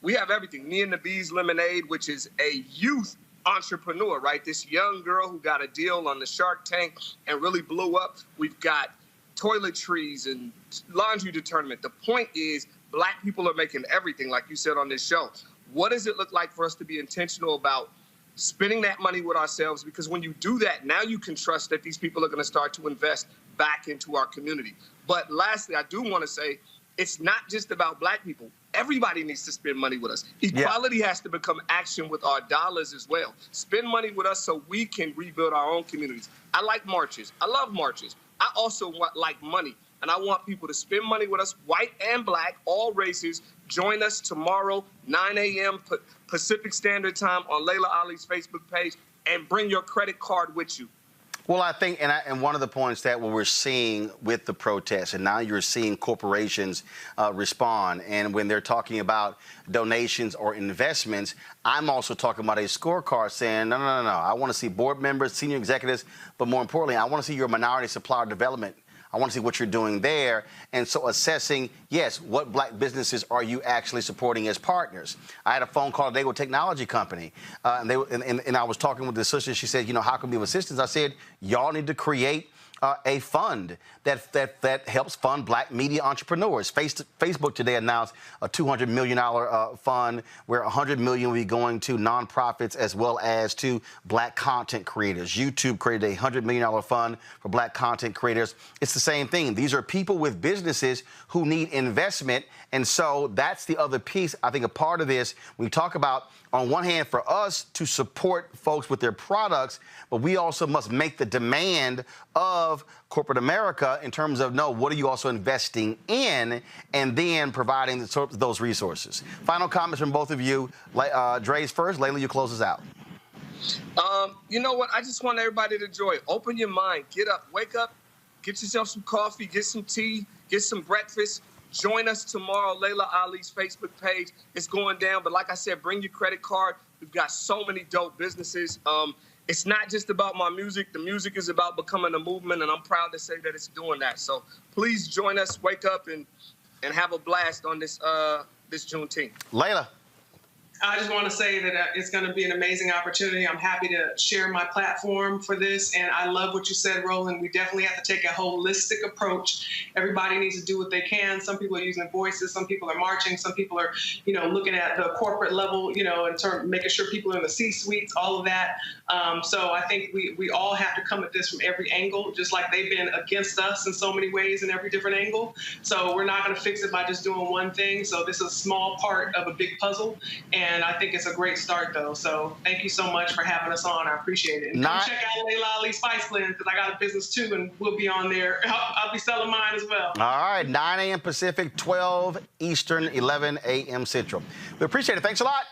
everything. Me and the Bees Lemonade, which is a youth entrepreneur, right? This young girl who got a deal on the Shark Tank and really blew up. We've got toiletries and laundry detergent. The point is, black people are making everything, like you said on this show. What does it look like for us to be intentional about spending that money with ourselves? Because when you do that, now you can trust that these people are going to start to invest back into our community. But lastly, I do want to say, it's not just about black people. Everybody needs to spend money with us. Equality has to become action with our dollars as well. Spend money with us so we can rebuild our own communities. I like marches. I love marches. I also like money, and I want people to spend money with us, white and black, all races. Join us tomorrow, 9 a.m. Pacific Standard Time on Layla Ali's Facebook page, and bring your credit card with you. Well, I think, and one of the points that we're seeing with the protests, and now you're seeing corporations respond, and when they're talking about donations or investments, I'm also talking about a scorecard saying, no, I want to see board members, senior executives, but more importantly, I want to see your minority supplier development. I want to see what you're doing there. And so assessing, yes, what black businesses are you actually supporting as partners? I had a phone call today with a technology company, and I was talking with the sister. She said, how can we have assistance? I said, y'all need to create a fund that helps fund black media entrepreneurs. Facebook today announced a $200 million fund where $100 million will be going to nonprofits as well as to black content creators. YouTube created a $100 million fund for black content creators. It's the same thing. These are people with businesses who need investment. And so that's the other piece. I think a part of this, we talk about, on one hand, for us to support folks with their products, but we also must make the demand of corporate America in terms of, no, what are you also investing in, and then providing those resources. Final comments from both of you. Dre's first. Layla, you close us out. You know what? I just want everybody to enjoy it. Open your mind. Get up. Wake up. Get yourself some coffee. Get some tea. Get some breakfast. Join us tomorrow, Layla Ali's Facebook page. It's going down, but like I said, bring your credit card. We've got so many dope businesses. It's not just about my music. The music is about becoming a movement, and I'm proud to say that it's doing that. So please join us, wake up, and have a blast on this Juneteenth. Layla. I just want to say that it's going to be an amazing opportunity. I'm happy to share my platform for this. And I love what you said, Roland. We definitely have to take a holistic approach. Everybody needs to do what they can. Some people are using their voices. Some people are marching. Some people are, looking at the corporate level, in terms of making sure people are in the C-suites, all of that. So I think we all have to come at this from every angle, just like they've been against us in so many ways in every different angle. So we're not going to fix it by just doing one thing. So this is a small part of a big puzzle. And I think it's a great start, though. So thank you so much for having us on. I appreciate it. And come check out Layla Ali's Spice Blend, because I got a business, too, and we'll be on there. I'll be selling mine as well. All right, 9 a.m. Pacific, 12 Eastern, 11 a.m. Central. We appreciate it. Thanks a lot.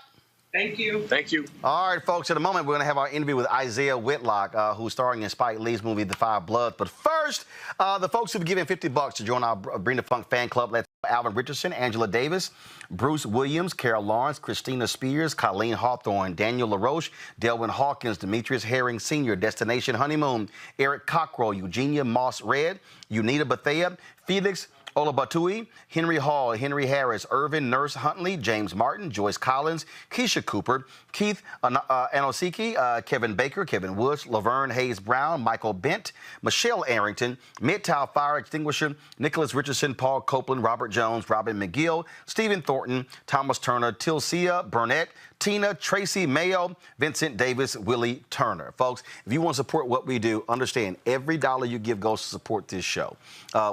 Thank you. Thank you. All right, folks, in a moment, we're going to have our interview with Isaiah Whitlock, who's starring in Spike Lee's movie, The Five Bloods. But first, the folks who've given $50 to join our Bring the Funk fan club, let's Alvin Richardson, Angela Davis, Bruce Williams, Carol Lawrence, Christina Spears, Colleen Hawthorne, Daniel LaRoche, Delwyn Hawkins, Demetrius Herring Sr., Destination Honeymoon, Eric Cockrell, Eugenia Moss Red, Unita Bethea, Felix Olabatui, Henry Hall, Henry Harris, Irvin Nurse Huntley, James Martin, Joyce Collins, Keisha Cooper, Keith Anosiki, Kevin Baker, Kevin Woods, Laverne Hayes Brown, Michael Bent, Michelle Arrington, Midtown Fire Extinguisher, Nicholas Richardson, Paul Copeland, Robert Jones, Robin McGill, Stephen Thornton, Thomas Turner, Tilcia Burnett, Tina, Tracy Mayo, Vincent Davis, Willie Turner. Folks, if you want to support what we do, understand every dollar you give goes to support this show.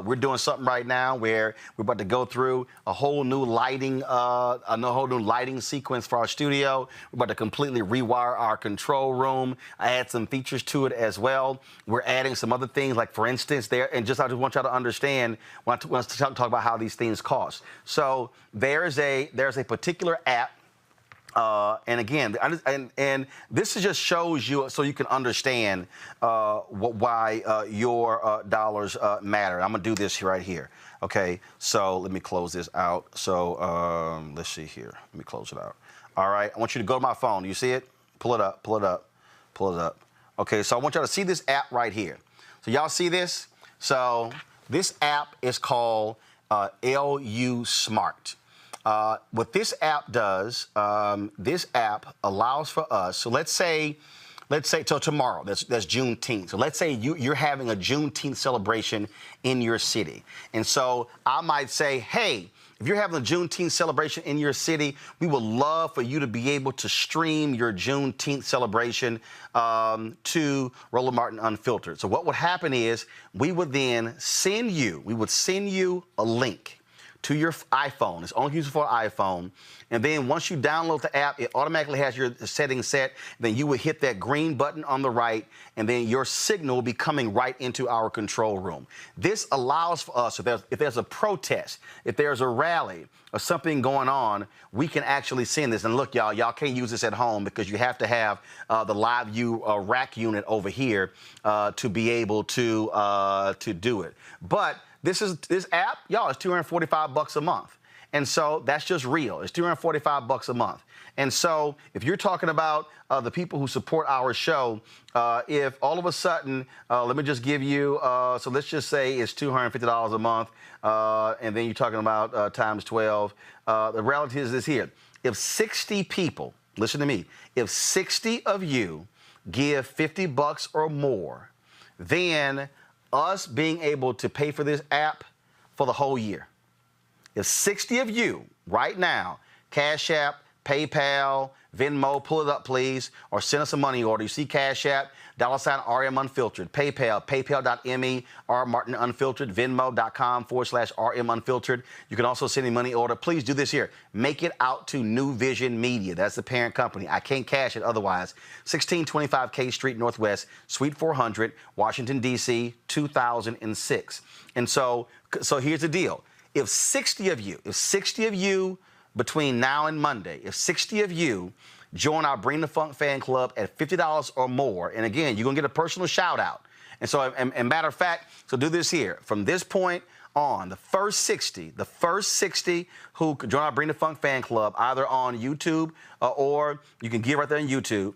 We're doing something right now where we're about to go through a whole new lighting, sequence for our studio. We're about to completely rewire our control room, add some features to it as well. We're adding some other things, like for instance, I just want y'all to understand when I talk about how these things cost. So there's a particular app. And again, and this just shows you so you can understand why your dollars matter. I'm gonna do this right here. Okay, so let me close this out. So let's see here. Let me close it out. All right, I want you to go to my phone. You see it? Pull it up. Pull it up. Pull it up. Okay, so I want y'all to see this app right here. So y'all see this? So this app is called LU Smart. What this app does, this app allows for us, so let's say till tomorrow, that's Juneteenth. So let's say you're having a Juneteenth celebration in your city. And so I might say, hey, if you're having a Juneteenth celebration in your city, we would love for you to be able to stream your Juneteenth celebration to Roland Martin Unfiltered. So what would happen is we would then send you a link to your iPhone. It's only used for an iPhone. And then once you download the app, it automatically has your settings set. Then you would hit that green button on the right, and then your signal will be coming right into our control room. This allows for us, if there's a protest, if there's a rally or something going on, we can actually send this. And look, y'all can't use this at home because you have to have the live view rack unit over here to be able to do it. But this app, y'all, is $245 a month. And so that's just real. It's $245 a month. And so if you're talking about the people who support our show, if all of a sudden, let me just give you, so let's just say it's $250 a month, and then you're talking about times 12. The reality is this here. If 60 people, listen to me, if 60 of you give $50 or more, then us being able to pay for this app for the whole year. If 60 of you right now, Cash App, PayPal, Venmo, pull it up, please, or send us a money order. You see Cash App, $RM Unfiltered, PayPal, paypal.me, R Martin Unfiltered, Venmo.com/RM Unfiltered. You can also send a money order. Please do this here. Make it out to New Vision Media. That's the parent company. I can't cash it otherwise. 1625 K Street Northwest, Suite 400, Washington, D.C., 2006. And so here's the deal. If 60 of you between now and Monday, if 60 of you join our Bring the Funk fan club at $50 or more, and again, you're going to get a personal shout out. And so, and matter of fact, so do this here. From this point on, the first 60 who join our Bring the Funk fan club, either on YouTube or you can give right there on YouTube,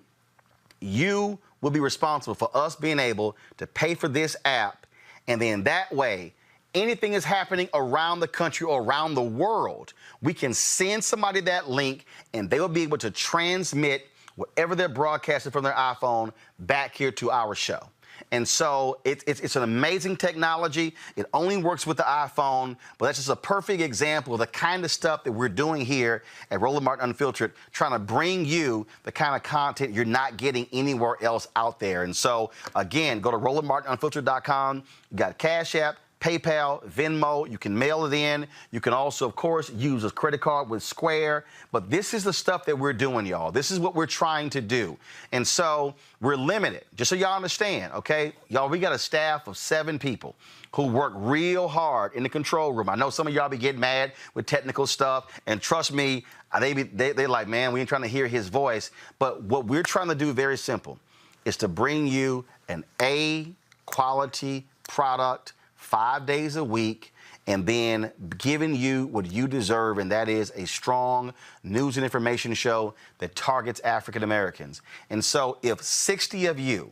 you will be responsible for us being able to pay for this app. And then that way, anything is happening around the country or around the world, we can send somebody that link and they will be able to transmit whatever they're broadcasting from their iPhone back here to our show. And so it's an amazing technology. It only works with the iPhone, but that's just a perfect example of the kind of stuff that we're doing here at Roland Martin Unfiltered, trying to bring you the kind of content you're not getting anywhere else out there. And so, again, go to RolandMartinUnfiltered.com. You got Cash App, PayPal, Venmo. You can mail it in. You can also, of course, use a credit card with Square. But this is the stuff that we're doing, y'all. This is what we're trying to do. And so we're limited, just so y'all understand, okay? Y'all, we got a staff of 7 people who work real hard in the control room. I know some of y'all be getting mad with technical stuff. And trust me, they like, man, we ain't trying to hear his voice. But what we're trying to do, very simple, is to bring you an A-quality product 5 days a week, and then giving you what you deserve, and that is a strong news and information show that targets African Americans. And so if 60 of you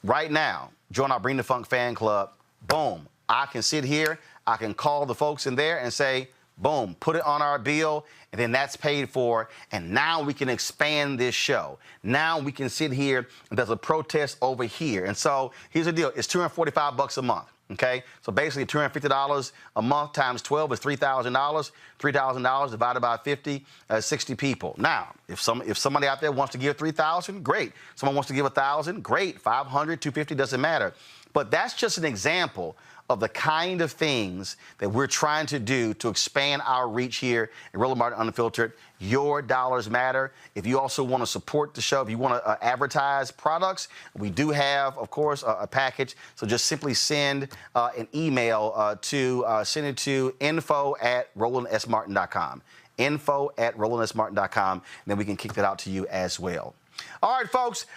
right now join our Bring the Funk fan club, boom, I can sit here, I can call the folks in there and say, boom, put it on our bill, and then that's paid for, and now we can expand this show. Now we can sit here, and there's a protest over here. And so here's the deal, it's $245 a month. Okay, so basically $250 a month times 12 is $3,000. $3,000 divided by 50, 60 people. Now, if somebody out there wants to give $3,000, great. Someone wants to give $1,000, great. 500, 250, doesn't matter. But that's just an example of the kind of things that we're trying to do to expand our reach here at Roland Martin Unfiltered. Your dollars matter. If you also want to support the show, if you want to advertise products, we do have, of course, a package. So just simply send an email send it to info@RolandSMartin.com. info@RolandSMartin.com, and then we can kick that out to you as well. All right, folks.